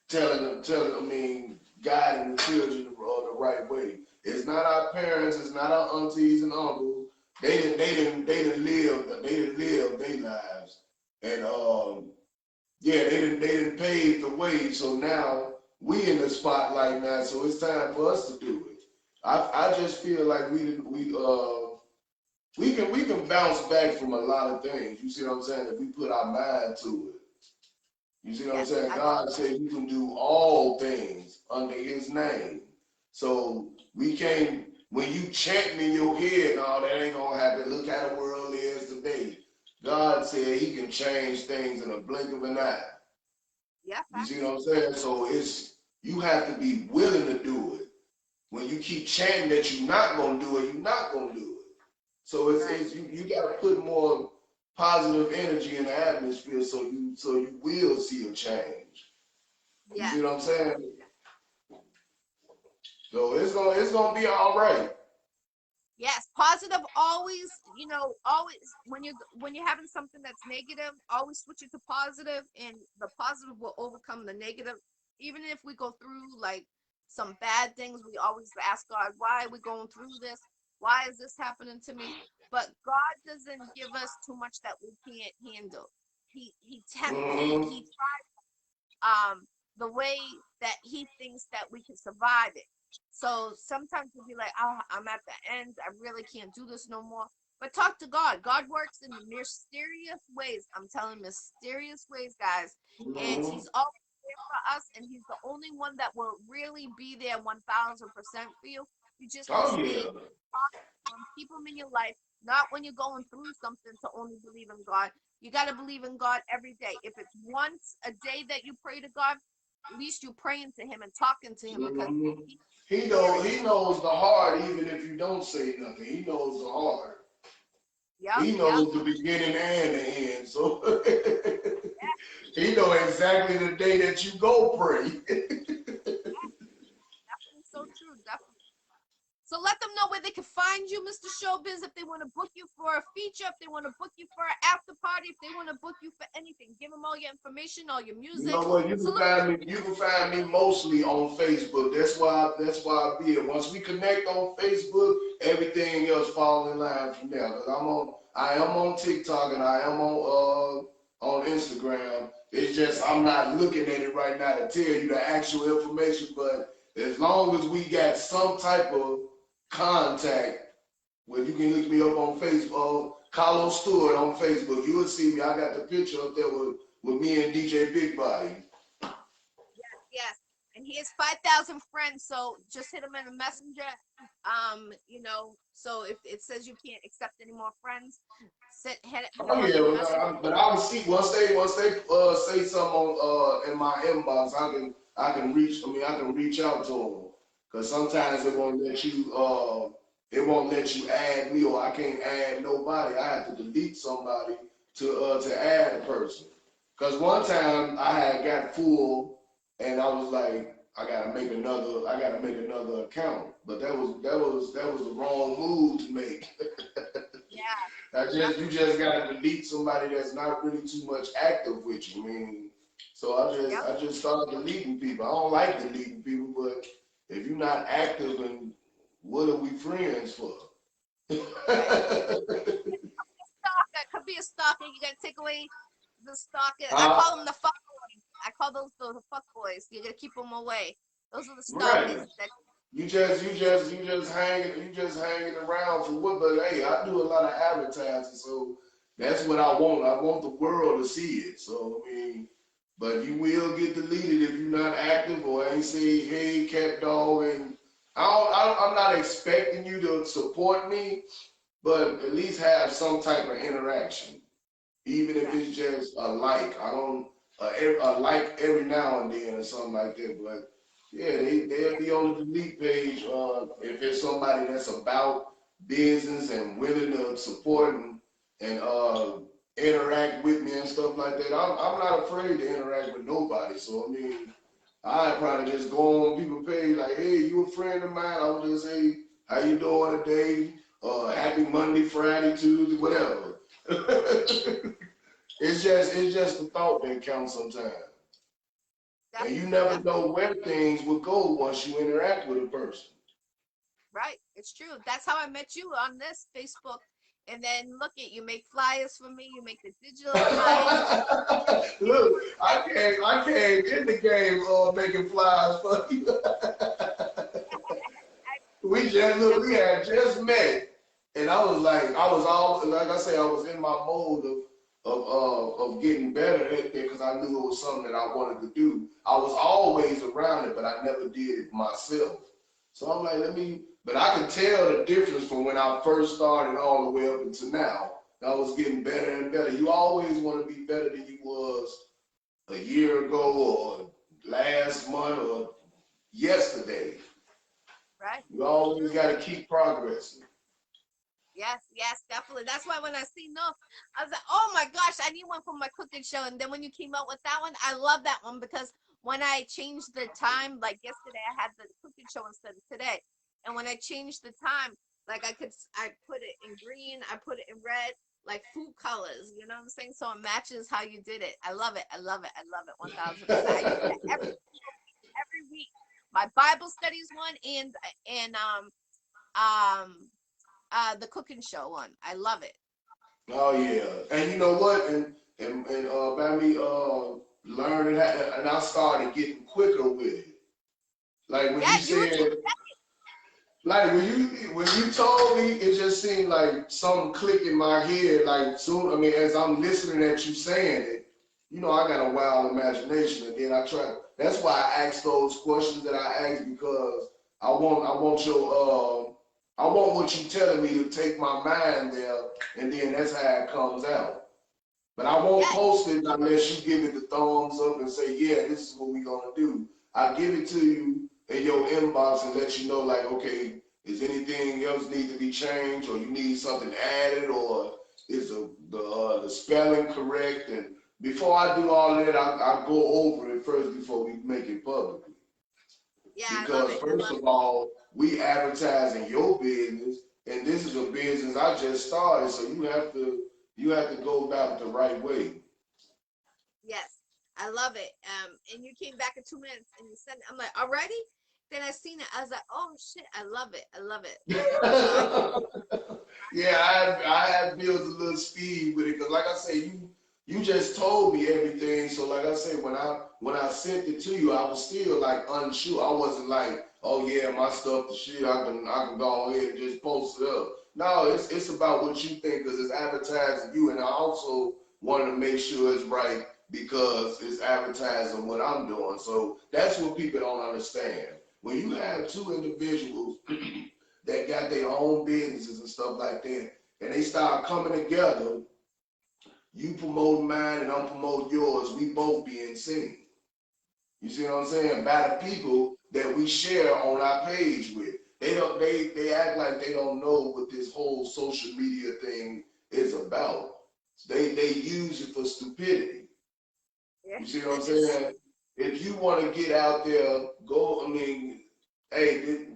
telling guiding the children the right way. It's not our parents, it's not our aunties and uncles. They didn't live their lives, and yeah, they didn't pave the way. So now we in the spotlight now. So it's time for us to do it. I just feel like we can bounce back from a lot of things. You see what I'm saying? If we put our mind to it. You see what I'm
yes,
saying?
I
God said you can do all things under his name. So we can't, when you chanting in your head, no, that ain't gonna happen. Look how the world is today. God said he can change things in a blink of an eye.
yeah,
You see
facts.
what I'm saying? So you have to be willing to do it. When you keep chanting that you're not gonna do it, you're not gonna do it. So
Right.
you gotta put more positive energy in the atmosphere so you will see a change. You
Yes.
see what I'm saying? So it's gonna be all right.
Yes, positive always, always when you're having something that's negative, always switch it to positive, and the positive will overcome the negative. Even if we go through like some bad things, we always ask God, why are we going through this? Why is this happening to me? But God doesn't give us too much that we can't handle.
Mm-hmm.
He the way that he thinks that we can survive it. So sometimes we'll be like, oh, I'm at the end. I really can't do this no more. But talk to God. God works in mysterious ways. I'm telling mysterious ways, guys. And
Mm-hmm.
he's always there for us. And he's the only one that will really be there 1000% for you. You just have to
Oh
stay
yeah.
keep him in your life, not when you're going through something to only believe in God. You got to believe in God every day. If it's once a day that you pray to God, at least you're praying to him and talking to him, because
Mm-hmm.
he's
He
there.
knows he knows the heart even if you don't say nothing. He knows the heart.
Yep,
He
yep.
knows the beginning and the end. So he knows exactly the day that you go pray.
Definitely so true. Definitely. So let them know where they can find you, Mr. Showbiz, if they want to book you for a feature, if they want to book you for an after party, if they want to book you for anything. Give them all your information, all your
You
music.
know what? You can
Salute.
find me. You can find me mostly on Facebook. That's why I be it. Once we connect on Facebook, everything else fall in line from there. Cause I am on TikTok and I am on Instagram. It's just I'm not looking at it right now to tell you the actual information. But as long as we got some type of contact, where you can look me up on Facebook, Carlos Stewart on Facebook, you will see me. I got the picture up there with me and DJ Big Body.
Yes, and he has 5,000 friends, so just hit him in the messenger. So if it says you can't accept any more friends, hit
Oh
him on
yeah,
the messenger.
but I will see once they say something on in my inbox, I can reach out to them because sometimes
Yes,
it won't let you add me or I can't add nobody. I have to delete somebody to add a person. Because one time I had got full and I was like, I gotta make another account. But that was the wrong move to make.
yeah,
You
definitely.
just gotta delete somebody that's not really too much active with you. I mean, so I just
Yep.
I just started deleting people. I don't like deleting people, but if you're not active, then what are we friends for?
Right. Come to be a stalker, you gotta take away the stalker. I
Uh,
call them the fuck boys. I call those the fuck boys. You gotta keep them away. Those are the
right.
stalkers. That
You just hanging around for what? But hey, I do a lot of advertising, so that's what I want. I want the world to see it. So I mean, but you will get deleted if you're not active or ain't say hey cat dog, and I'm not expecting you to support me, but at least have some type of interaction, even if
right.
it's just a like. I don't a like every now and then or something like that. But yeah, they'll
Yeah,
be on the delete page if it's somebody that's about business and willing to support and interact with me and stuff like that. I'm not afraid to interact with nobody. So I mean, I probably just go on people's page like, hey, you a friend of mine? I would just say, how you doing today? Happy Monday, Friday, Tuesday, whatever. It's just the thought that counts sometimes. And you
definitely,
never know
definitely.
where things will go once you interact with a person.
Right. It's true. That's how I met you on this Facebook. And then look at you make flyers for me. You make the digital flyers.
Look, I came in the game making flyers for you. We had just met, and I was all, like I say, I was in my mode of getting better at it because I knew it was something that I wanted to do. I was always around it, but I never did it myself. So I'm like, but I can tell the difference from when I first started all the way up until now. I was getting better and better. You always want to be better than you was a year ago or last month or yesterday.
Right.
You
It's
always
true.
got to keep progressing.
Yes, yes, definitely. That's why when I see no, I was like, oh my gosh, I need one for my cooking show. And then when you came out with that one, I love that one because when I changed the time, like yesterday, I had the cooking show instead of today. And when I changed the time, like I put it in green, I put it in red, like food colors. You know what I'm saying? So it matches how you did it. I love it. I love it. I love it. 1000%. I use that every week. My Bible studies one and the cooking show one. I love it.
Oh yeah, and you know what? And by me learning that, and I started getting quicker with it. Like when
Yeah,
you
you were
said,
2 seconds.
like when you told me, it just seemed like something clicked in my head. Like soon, I mean, as I'm listening at you saying it, you know, I got a wild imagination, and then I try. That's why I ask those questions that I ask because I want what you telling me to take my mind there, and then that's how it comes out. But I won't
Yeah,
post it unless you give it the thumbs up and say, yeah, this is what we're gonna do. I give it to you in your inbox and let you know, like, okay, is anything else need to be changed, or you need something added, or is the spelling correct? And before I do all that, I go over it first before we make it public.
yeah, I love
Because
it. I
first
love
of
it.
all, we advertising your business, and this is a business I just started, so you have to go about it the right way.
Yes, I love it. And you came back in 2 minutes and you sent it. I'm like, already? Then I seen it. I was like, oh shit, I love it. I love it. So I
Yeah, I had built a little speed with it because, like I say, you just told me everything. So, like I said, when I sent it to you, I was still like unsure. I wasn't like, oh yeah, my stuff, the shit, I can go ahead and just post it up. No, it's about what you think because it's advertising you, and I also wanted to make sure it's right because it's advertising what I'm doing. So that's what people don't understand. When you have two individuals that got their own businesses and stuff like that, and they start coming together, you promote mine and I'm promoting yours, we both be in sync. You see what I'm saying? By the people that we share on our page with. They act like they don't know what this whole social media thing is about. They use it for stupidity.
yeah,
You see what I'm
it's
saying? If you want to get out there, go. I mean, hey,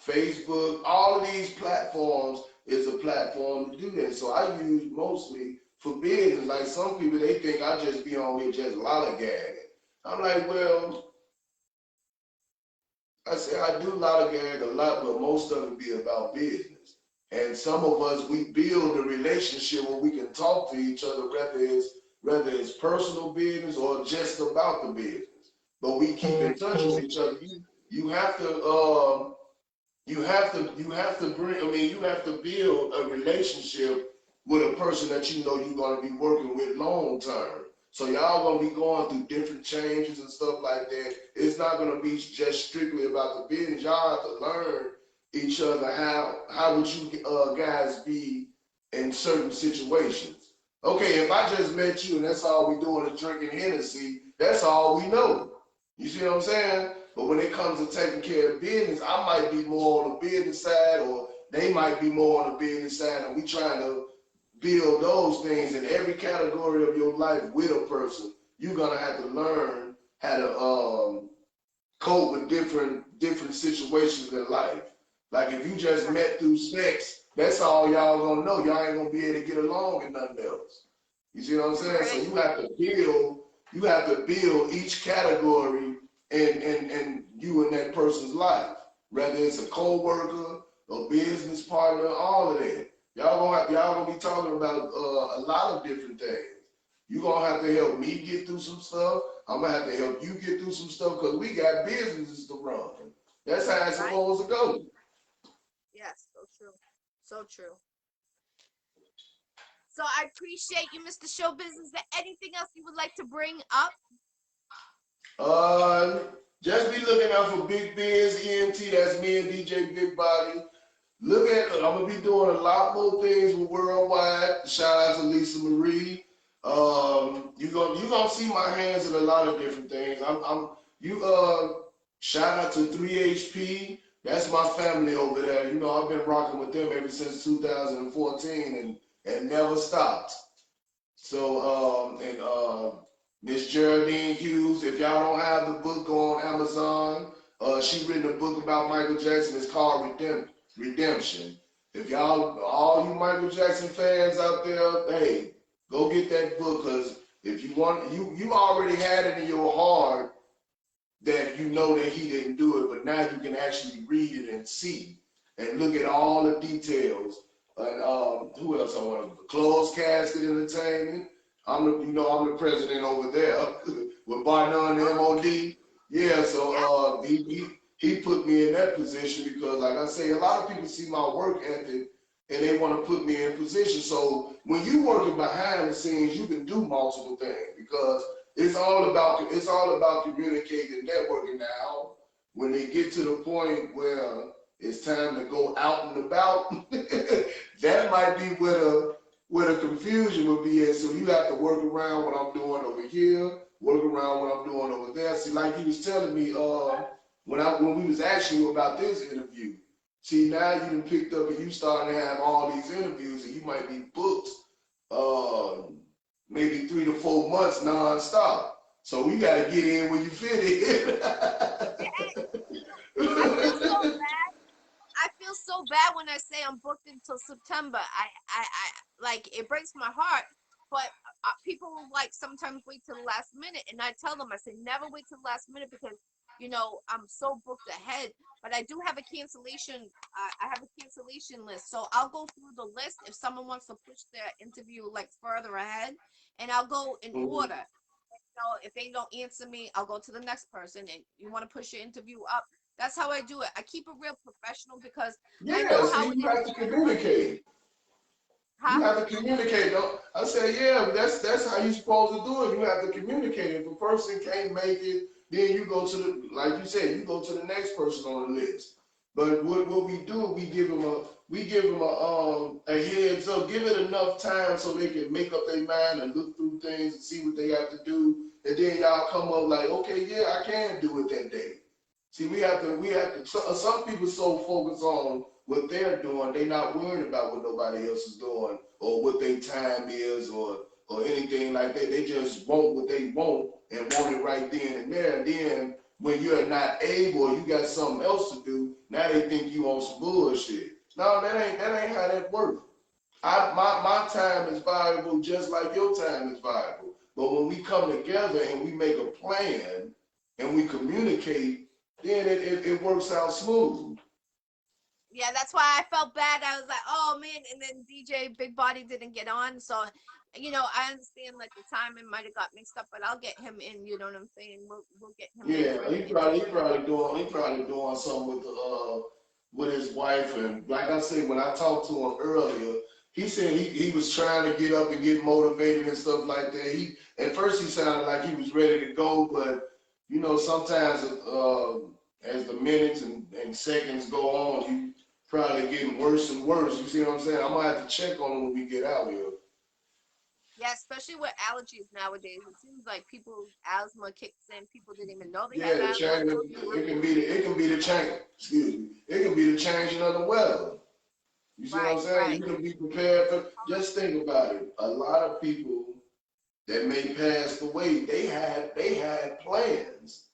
Facebook, all of these platforms is a platform to do that. So I use mostly for business. Like some people, they think I just be on here just lollygagging. I'm like, well, I say I do lollygag a lot, but most of it be about business. And some of us, we build a relationship where we can talk to each other, whether it's personal business or just about the business. But we keep in touch with each other. You have to you have to build a relationship with a person that you know you're gonna be working with long term. So y'all gonna be going through different changes and stuff like that. It's not gonna be just strictly about the business. Y'all have to learn each other. How would you guys be in certain situations? Okay, if I just met you and that's all we doing is drinking Hennessy, that's all we know. You see what I'm saying? But when it comes to taking care of business, I might be more on the business side, or they might be more on the business side, and we trying to build those things in every category of your life with a person. You're gonna have to learn how to cope with different situations in life. Like if you just met through sex, that's all y'all gonna know. Y'all ain't gonna be able to get along and nothing else. You see what I'm saying? So you have to build each category and you in that person's life. Whether it's a co-worker, a business partner, all of that. Y'all gonna be talking about a lot of different things. You're gonna have to help me get through some stuff. I'm gonna have to help you get through some stuff because we got businesses to run. That's how it's supposed to go.
Yes, so true. So true. So I appreciate you, Mr. Showbiz. Is there anything else you would like to bring up?
Just be looking out for Big Biz EMT. That's me and DJ Big Body. I'm gonna be doing a lot more things with Worldwide. Shout out to Lisa Marie. You gonna see my hands in a lot of different things. Shout out to 3HP. That's my family over there. You know, I've been rocking with them ever since 2014 and never stopped. So Miss Geraldine Hughes, if y'all don't have the book, go on Amazon. She written a book about Michael Jackson. It's called Redemption. If all you Michael Jackson fans out there, hey, go get that book, because if you want, you already had it in your heart that you know that he didn't do it, but now you can actually read it and see and look at all the details. And who else I want to? Closed Casket Entertainment. I'm the president over there with Barnum and MOD. Yeah, so he put me in that position because, like I say, a lot of people see my work ethic and they want to put me in position. So when you working behind the scenes, you can do multiple things because it's all about communicating and networking now. When they get to the point where it's time to go out and about, that might be where the confusion would be at. So you have to work around what I'm doing over here, work around what I'm doing over there. See, like he was telling me when we was asking you about this interview. See, now you done picked up and you starting to have all these interviews and you might be booked maybe 3 to 4 months nonstop. So we got to get in when you fit in.
I feel so bad when I say I'm booked until September. I like, it breaks my heart. But people like sometimes wait till the last minute, and I tell them, I say never wait till the last minute because I'm so booked ahead. But I do have a cancellation. I have a cancellation list, so I'll go through the list if someone wants to push their interview like further ahead, and I'll go in order. If they don't answer me, I'll go to the next person. And you want to push your interview up. That's how I do it. I keep it real professional because I know how it
you have to communicate.
Huh?
You have to communicate. Though. I say, yeah, that's how you're supposed to do it. You have to communicate. If a person can't make it, then you go to like you said, you go to the next person on the list. But what we do, we give them a heads up, give it enough time so they can make up their mind and look through things and see what they have to do, and then y'all come up like, okay, yeah, I can do it that day. See, we have to. Some people so focused on what they're doing, they're not worried about what nobody else is doing or what their time is or anything like that. They just want what they want and want it right then and there. And then when you're not able or you got something else to do, now they think you on some bullshit. No, that ain't how that works. My time is valuable just like your time is valuable. But when we come together and we make a plan and we communicate, then it works out smooth.
Yeah, that's why I felt bad. I was like, oh man, and then DJ Big Body didn't get on, so you know, I understand like the timing might have got mixed up, but I'll get him in. You know what I'm saying? We'll get him in
Yeah,
for an interview.
he probably doing something with his wife. And like I said, when I talked to him earlier, he said he was trying to get up and get motivated and stuff like that. He at first he sounded like he was ready to go, but you know, sometimes as the minutes and seconds go on, you probably getting worse and worse. You see what I'm saying? I'm gonna have to check on him when we get out here.
Yeah, especially with allergies nowadays. It seems like people's asthma kicks in. People didn't even know they have
Yeah, the
asthma
change.
until they were
It can be the change. Excuse me. It can be the changing of the weather. You see what I'm
right,
saying?
right.
You can be prepared for. Just think about it. A lot of people that may pass away, they had plans.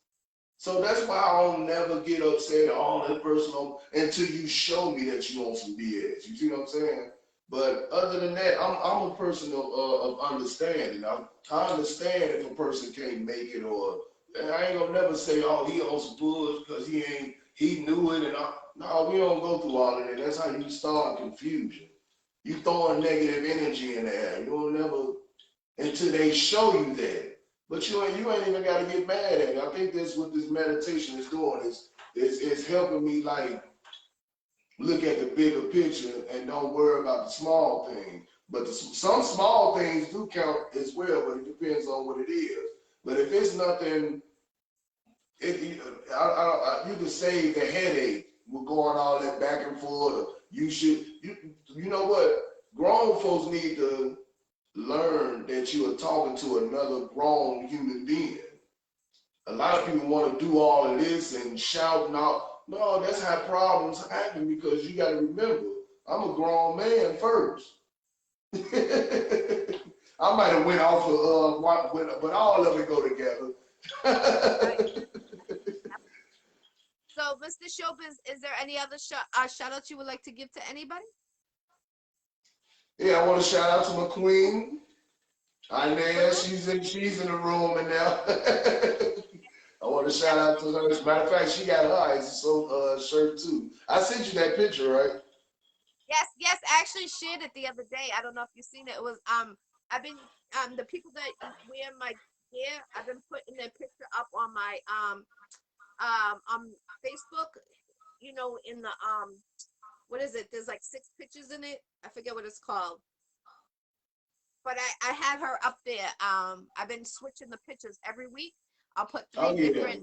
So that's why I don't never get upset. Oh, that person until you show me that you on some BS. You see what I'm saying? But other than that, I'm a person of understanding. I understand if a person can't make it, or and I ain't gonna never say, oh, he on some bullshit because he knew it, and no, we don't go through all of that. That's how you start confusion. You throwing negative energy in the air. You'll never until they show you that. But you ain't even got to get mad at it. I think that's what this meditation is doing is helping me like look at the bigger picture and don't worry about the small thing. But some small things do count as well, but it depends on what it is. But if it's nothing, you can save the headache with going all that back and forth. You know what? Grown folks need to learn that you are talking to another grown human being. A lot of people want to do all of this and shout out. No, that's how problems happen because you got to remember, I'm a grown man first. I might have went off of but all of it go together.
Right. So, Mr. Showbiz, is there any other shout outs you would like to give to anybody?
Yeah, I want to shout out to my queen, Inez.
Mm-hmm.
She's in the room and now. I want to shout out to her. As a matter of fact, she got her ICY shirt too. I sent you that picture, right?
Yes, yes. I actually shared it the other day. I don't know if you've seen it. It was I've been the people that wear my gear. I've been putting their picture up on my on Facebook. You know, in the what is it? There's like 6 pictures in it. I forget what it's called. But I had her up there. I've been switching the pictures every week. I'll put
Oh
three
yeah.
different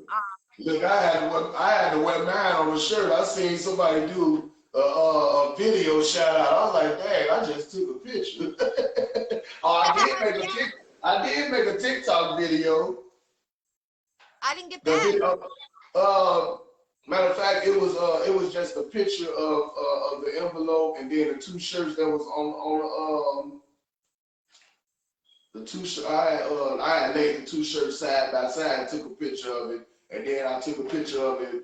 Look, I had to wear mine on the shirt. I seen somebody do a video shout out. I was like, dang, I just took a picture. Oh,
yeah,
I did make a TikTok video.
I didn't get
The
that.
video, uh, matter of fact, it was just a picture of the envelope and then the two shirts that was on the two I had laid the two shirts side by side, took a picture of it, and then I took a picture of it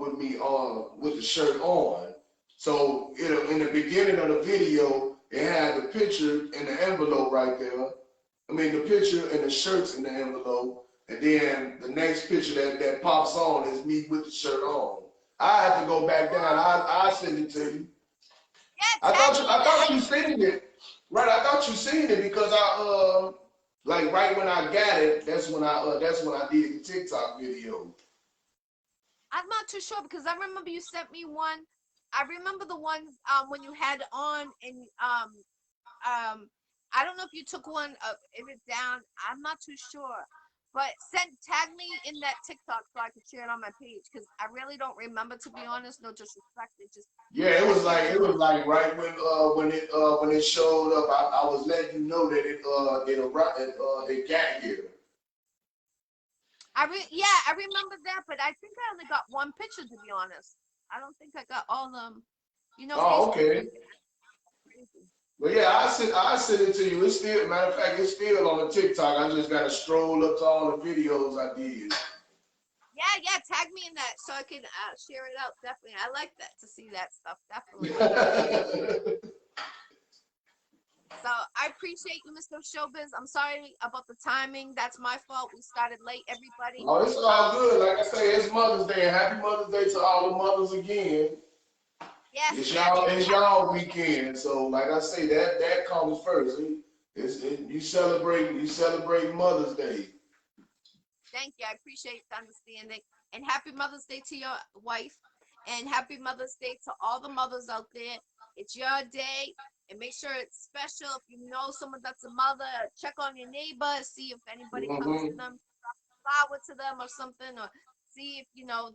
with me on with the shirt on. So in the beginning of the video, it had the picture in the envelope right there. I mean the picture and the shirts in the envelope, and then the next picture that pops on is me with the shirt on. I have to go back down. I send it to you.
Yeah, tag me in
I
that.
thought you seen it. Right, I thought you seen it because like right when I got it, that's when I did the TikTok video.
I'm not too sure because I remember you sent me one. I remember the ones when you had on and I don't know if you took one of it down. I'm not too sure. But tag me in that TikTok so I could share it on my page because I really don't remember, to be honest. No disrespect. It just
Yeah,
I can't remember.
it was like right when it showed up, I was letting you know that it arrived it got here.
Yeah, I remember that, but I think I only got one picture, to be honest. I don't think I got all them. You know,
Oh,
Facebook be
okay.
crazy.
But yeah, I sent it to you. It's still matter of fact, it's still on the TikTok. I just gotta stroll up to all the videos I did.
Yeah, yeah, tag me in that so I can share it out. Definitely, I like that to see that stuff. Definitely. So I appreciate you, Mr. Showbiz. I'm sorry about the timing. That's my fault. We started late, everybody.
Oh, it's all good. Like I say, it's Mother's Day. Happy Mother's Day to all the mothers again.
Yes,
It's y'all weekend, so like I say, that comes first. You celebrate Mother's Day.
thank you. I appreciate the understanding. And happy Mother's Day to your wife. And happy Mother's Day to all the mothers out there. It's your day. And make sure it's special. If you know someone that's a mother, check on your neighbor, see if anybody comes to
Mm-hmm.
them, flower to them or something, or see if,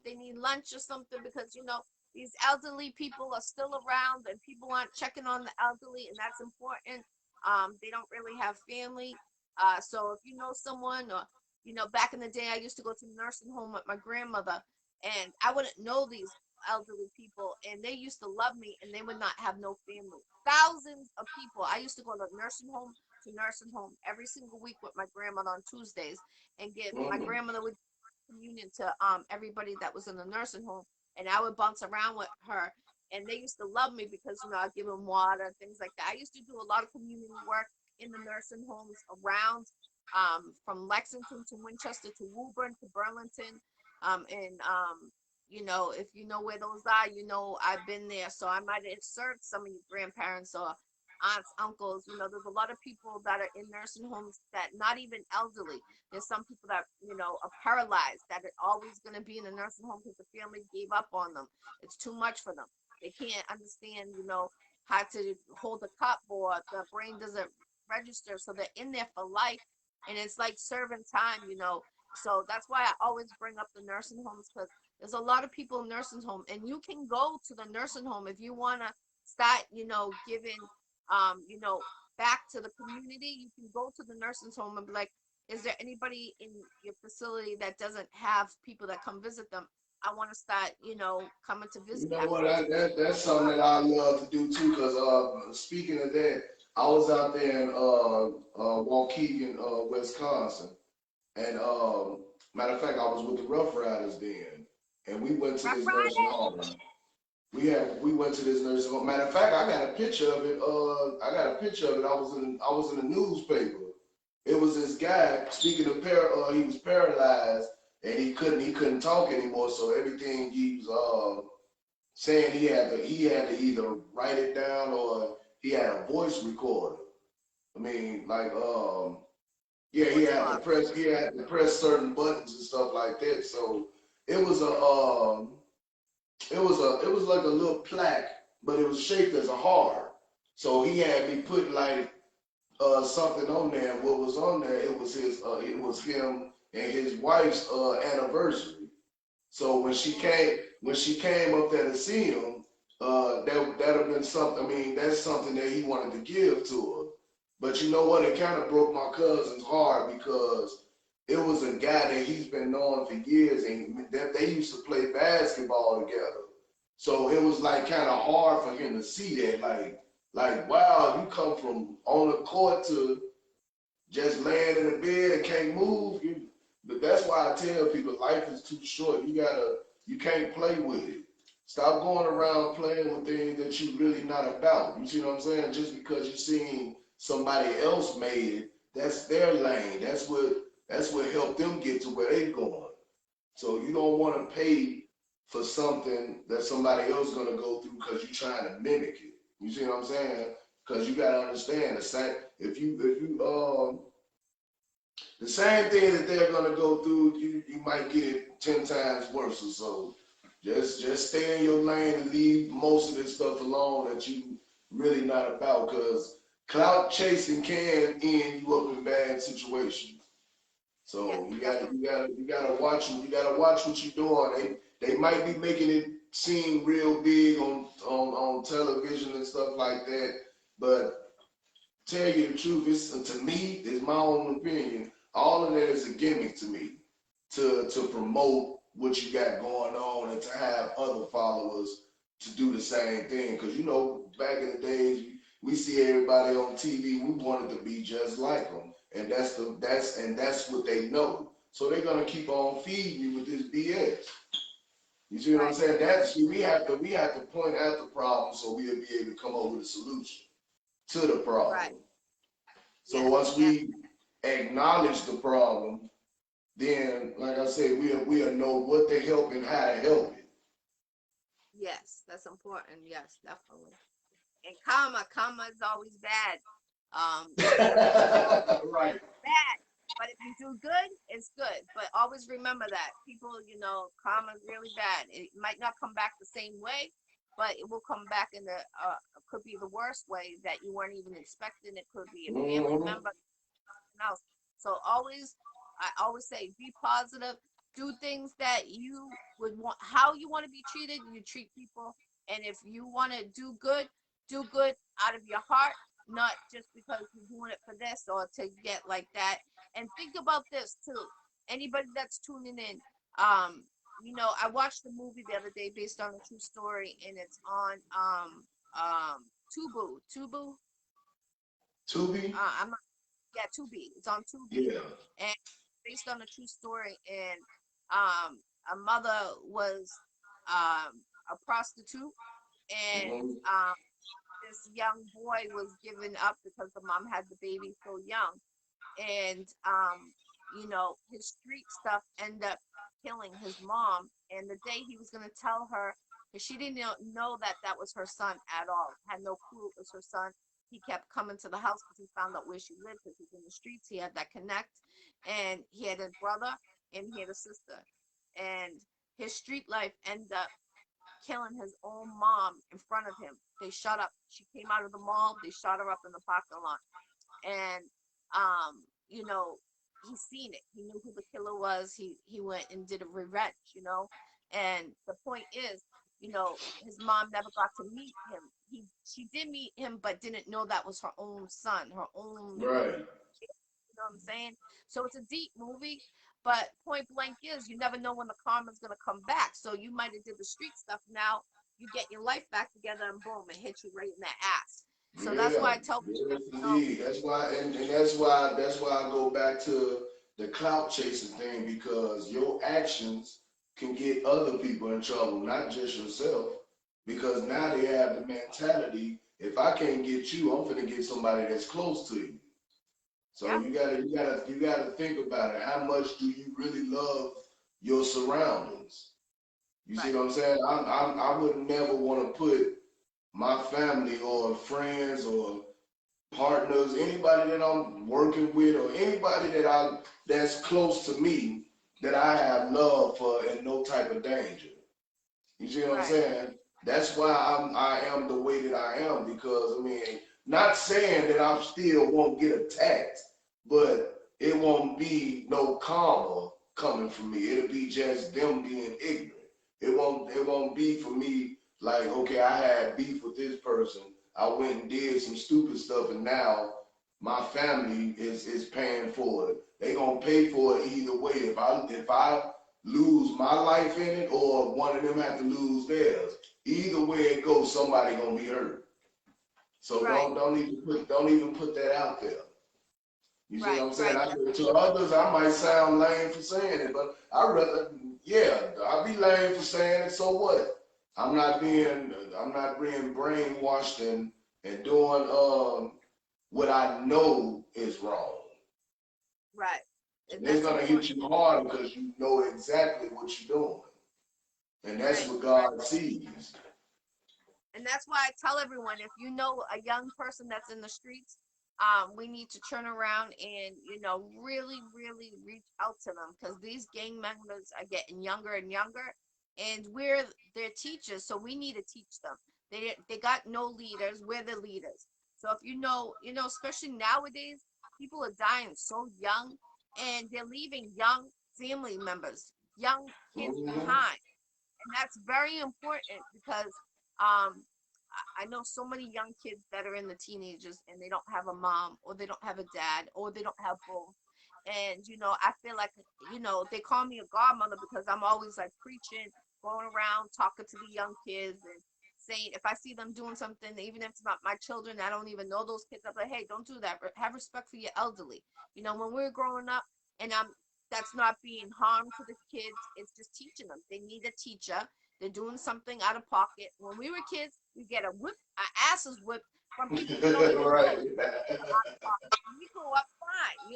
they need lunch or something, because, these elderly people are still around and people aren't checking on the elderly, and that's important. They don't really have family. So if you know someone, or back in the day, I used to go to the nursing home with my grandmother, and I wouldn't know these elderly people, and they used to love me, and they would not have no family. Thousands of people. I used to go to nursing home every single week with my grandmother on Tuesdays, and give my
Mm-hmm.
grandmother would communion to everybody that was in the nursing home, and I would bounce around with her, and they used to love me because I'd give them water and things like that. I used to do a lot of community work in the nursing homes around, from Lexington to Winchester to Woburn to Burlington, and if you know where those are, I've been there, so I might have served some of your grandparents or aunts, uncles. There's a lot of people that are in nursing homes that not even elderly. There's some people that, are paralyzed, that are always going to be in a nursing home because the family gave up on them. It's too much for them. They can't understand, how to hold a cup, or the brain doesn't register. So they're in there for life. And it's like serving time. So that's why I always bring up the nursing homes, because there's a lot of people in nursing home, and you can go to the nursing home if you want to start, giving, you know, back to the community. You can go to the nursing home and be like, is there anybody in your facility that doesn't have people that come visit them? I want to start, coming to
You
visit
know what?
everybody.
That's something that I love to do too. Cause speaking of that, I was out there in Waukegan, Wisconsin, and matter of fact, I was with the Rough Riders then, and we went to
Rough
this nursing
Rider?
home. We went to this nursing home. Matter of fact, I got a picture of it. I was in the newspaper. It was this guy. Speaking of he was paralyzed and he couldn't talk anymore. So everything he was saying he had to either write it down or he had a voice recorder. I mean, like yeah,
Voice box.
he had to press certain buttons and stuff like that. So it was it was like a little plaque, but it was shaped as a heart. So he had me put like something on there. And what was on there? It was him and his wife's anniversary. So when she came up there to see him, that'd have been something. I mean, that's something that he wanted to give to her. But you know what? It kind of broke my cousin's heart because it was a guy that he's been knowing for years, and that they used to play basketball together. So it was like kind of hard for him to see that, like wow, you come from on the court to just laying in the bed and can't move. But that's why I tell people life is too short. You can't play with it. Stop going around playing with things that you really not about. You see what I'm saying? Just because you seen somebody else made it, that's their lane. That's what helped them get to where they going. So you don't want to pay for something that somebody else gonna go through because you're trying to mimic it. You see what I'm saying? Because you gotta understand the same. The same thing that they're gonna go through, you might get it 10 times worse or so. Just stay in your lane and leave most of this stuff alone that you really not about. Because clout chasing can end you up in bad situations.
Yes,
So
definitely.
you gotta watch what you're doing. They might be making it seem real big on television and stuff like that, but tell you the truth, to me, it's my own opinion. All of that is a gimmick to me to promote what you got going on and to have other followers to do the same thing. Because back in the days, we see everybody on TV. We wanted to be just like them, and that's what they know. So they're gonna keep on feeding you with this BS. You see what I'm
Right.
saying? We have to point out the problem so we'll be able to come up with a solution to the
Right.
problem. So
Yes.
once
Yes.
we acknowledge the problem, then, like I said, we'll know what to help and how to help it.
Yes, that's important. Yes, definitely. And karma is always bad. If you don't do good,
Right.
it's bad. But if you do good, it's good. But always remember that people, karma is really bad. It might not come back the same way, but it will come back in the could be the worst way that you weren't even expecting. It could be a family
Hmm.
member, something else. So I always say, be positive. Do things that you would want, how you want to be treated. You treat people, and if you want to do good out of your heart, not just because you're doing it for this or to get like that. And think about this too. Anybody that's tuning in, I watched a movie the other day based on a true story, and it's on Tubu.
Tubi?
I'm not, yeah, Tubi. It's on Tubi,
Yeah.
and based on a true story. And a mother was a prostitute, and
Hmm.
this young boy was given up because the mom had the baby so young. And his street stuff ended up killing his mom. And the day he was going to tell her, because she didn't know that that was her son at all, had no clue it was her son. He kept coming to the house because he found out where she lived, because he's in the streets. He had that connect, and he had a brother and he had a sister. And his street life ended up killing his own mom in front of him. They shot up. She came out of the mall. They shot her up in the parking lot. And um, you know, he seen it. He knew who the killer was. He went and did a revenge. And the point is, his mom never got to meet him. She did meet him, but didn't know that was her own son, her own.
Right.
You know what I'm saying? So it's a deep movie, but point blank is you never know when the karma's gonna come back. So you might have did the street stuff. Now you get your life back together, and boom, it hits you right in the ass. So that's
Yeah.
why I tell people,
Yes,
you know,
indeed. And that's why I go back to the clout chasing thing because your actions can get other people in trouble, not just yourself. Because now they have the mentality, if I can't get you, I'm gonna get somebody that's close to you. So
yeah,
you gotta think about it. How much do you really love your surroundings? You see
right,
what I'm saying? I would never want to put my family or friends or partners, anybody that I'm working with, or anybody that's close to me that I have love for in no type of danger. You see what I'm
right,
saying? That's why I am the way that I am because I mean, not saying that I still won't get attacked, but it won't be no karma coming from me. It'll be just them being ignorant. It won't be for me like, okay, I had beef with this person. I went and did some stupid stuff and now my family is paying for it. They gonna pay for it either way. If I lose my life in it or one of them have to lose theirs. Either way it goes, somebody gonna be hurt. So
right,
don't even put that out there. You see what I'm saying?
right. That's
To others, I might sound lame for saying it, but I rather, yeah, I be lame for saying it. So what? I'm not being brainwashed and doing what I know is wrong.
right.
And it's
That's
gonna hit
important.
you hard because you know exactly what you're doing, and that's
Right,
what
right.
God sees.
And that's why I tell everyone, if you know a young person that's in the streets, we need to turn around and really, really reach out to them, because these gang members are getting younger and younger, and we're their teachers, so we need to teach them. They got no leaders. We're the leaders. So if especially nowadays, people are dying so young, and they're leaving young family members, young kids
Mhm.
behind. And that's very important because I know so many young kids that are in the teenagers, and they don't have a mom, or they don't have a dad, or they don't have both. And I feel like they call me a godmother because I'm always like preaching, going around talking to the young kids, and saying, if I see them doing something, even if it's not my children, I don't even know those kids, I'm like, hey, don't do that. Have respect for your elderly. When we were growing up, and that's not being harm to the kids. It's just teaching them. They need a teacher. They're doing something out of pocket. When we were kids, we get our asses whipped from people we don't even know.
Right.
Out of pocket. We grew up fine.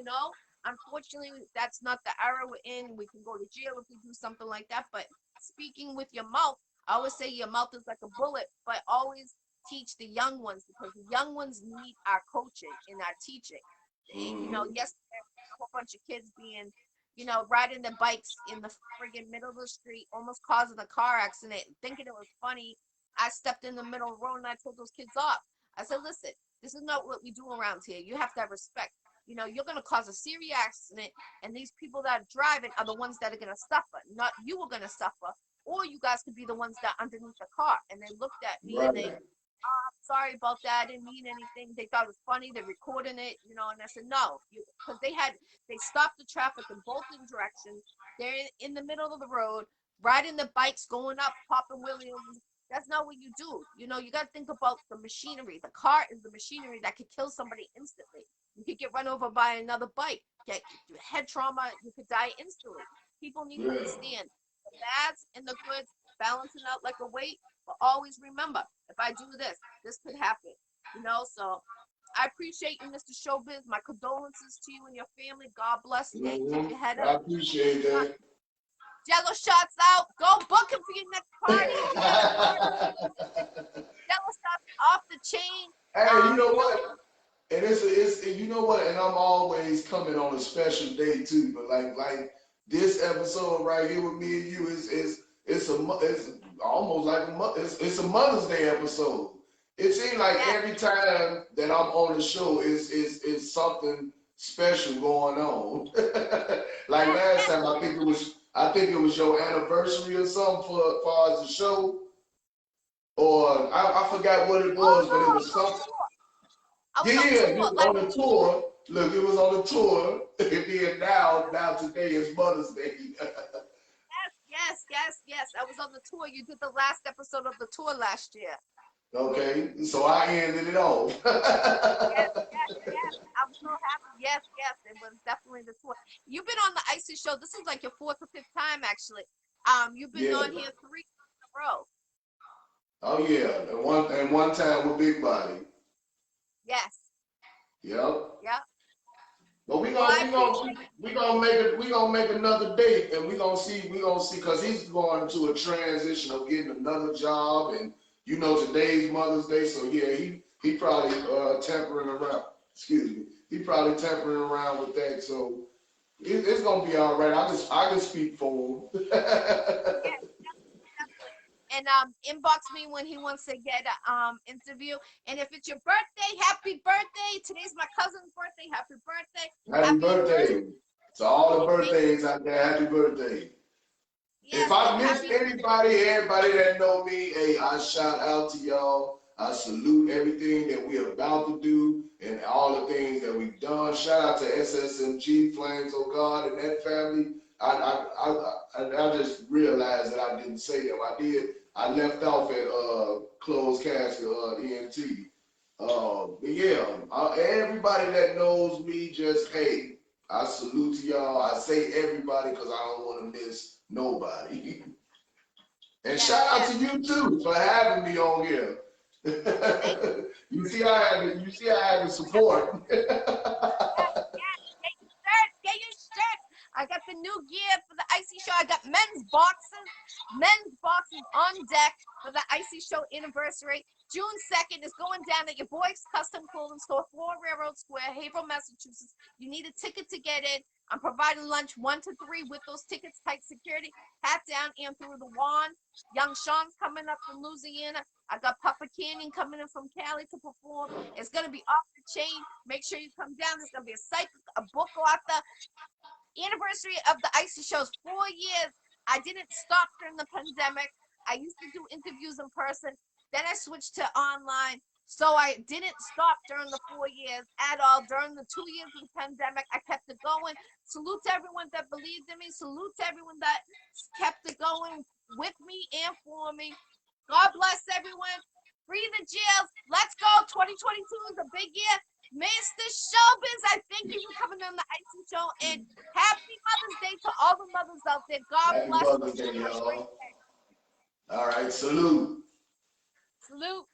Unfortunately, that's not the era we're in. We can go to jail if we do something like that. But speaking with your mouth, I always say your mouth is like a bullet, but always teach the young ones because the young ones need our coaching and our teaching. You know, yesterday a whole bunch of kids being, you know, riding their bikes in the friggin' middle of the street, almost causing a car accident, thinking it was funny. I stepped in the middle of the road and I told those kids off. I said, listen, this is not what we do around here. You have to have respect. You know, you're gonna cause a serious accident, and these people that are driving are the ones that are gonna suffer. Not you are gonna suffer, or you guys could be the ones that are underneath the car. And they looked at me and they,
Right.
sorry about that. I didn't mean anything. They thought it was funny. They're recording it, you know. And I said, no, because they stopped the traffic in both directions. They're in the middle of the road, riding the bikes, going up, popping wheelies. That's not what you do. You know, you got to think about the machinery. The car is the machinery that could kill somebody instantly. You could get run over by another bike, get head trauma. You could die instantly. People need to
Yeah.
understand the bads and the goods, balancing out like a weight. But always remember, if I do this, this could happen. You know, so I appreciate you, Mr. Showbiz. My condolences to you and your family. God bless you. Keep your head
I
up.
appreciate that.
Jello shots out. Go book him for your next party. You got a party. Jello shots off the chain.
Hey, you know
You know,
what? And it's you know what? And I'm always coming on a special day too. But like this episode right here with me and you it's almost like it's a Mother's Day episode. It seems like
yes,
every time that I'm on the show is something special going on. Like
yes,
last
yes.
time, I think it was your anniversary or something for far as the show, or I forgot what it
Oh
was,
no,
but it was
I was on
something.
tour. I was
Yeah,
on
yeah,
tour. Like,
on the tour. Look, it was on the tour. And then now today is Mother's Day.
yes, yes, yes. I was on the tour. You did the last episode of the tour last year.
Okay, so I ended it off.
Yes, yes, yes. I'm so happy. Yes, yes. It was definitely the tour. You've been on the Iccy Show. This is like your fourth or fifth time, actually. You've been
Yeah.
on here 3 in a row.
Oh yeah. And one time with Big Body.
Yes.
Yep.
Yep.
But we
Well,
gonna
I
we gonna
appreciate
we gonna make it we gonna make another date and we gonna see because he's going to a transition of getting another job and you know today's Mother's Day so yeah he probably tampering around excuse me he probably tampering around with that so it's gonna be all right I can speak for him.
yes, definitely. And inbox me when he wants to get a interview. And if it's your birthday, happy birthday. Today's my cousin's birthday. Happy birthday.
Happy
Happy anniversary.
birthday to all the
Thank you.
birthdays out there. Happy birthday. If
Yes,
I
and
miss
happy.
anybody, everybody that know me, hey, I shout out to y'all. I salute everything that we're about to do and all the things that we've done. Shout out to SSMG, Flames, oh God, and that family. I just realized that I didn't say them. I did. I left off at closed casket ENT. But yeah, everybody that knows me, just hey, I salute to y'all. I say everybody because I don't want to miss nobody. And
Yes,
shout out
yes.
to you too for having me on here.
Thank you.
You see I had the support.
Yes, yes. Get your shirt. Get your shirt. I got the new gear for the Iccy Show. I got men's boxes. Men's boxes on deck for the Iccy Show anniversary. June 2nd is going down at your boy's custom clothing store, 4 Railroad Square, Haverhill, Massachusetts. You need a ticket to get in. I'm providing lunch 1 to 3 with those tickets, tight security, hat down and through the wand. Young Sean's coming up from Louisiana. I got Papa Canyon coming in from Cali to perform. It's going to be off the chain. Make sure you come down. There's going to be a book author. Anniversary of the Iccy Show's 4 years. I didn't stop during the pandemic. I used to do interviews in person. Then I switched to online. So I didn't stop during the 4 years at all. During the 2 years of the pandemic, I kept it going. Salute to everyone that believed in me. Salute to everyone that kept it going with me and for me. God bless everyone. Free the jails. Let's go. 2022 is a big year. Mr. Showbiz, I thank you for coming on the Icey Show. And happy Mother's Day to all the mothers out there. God
Happy
bless
Mother's
you.
Day,
Have a great
y'all.
day.
All right, salute.
Salute.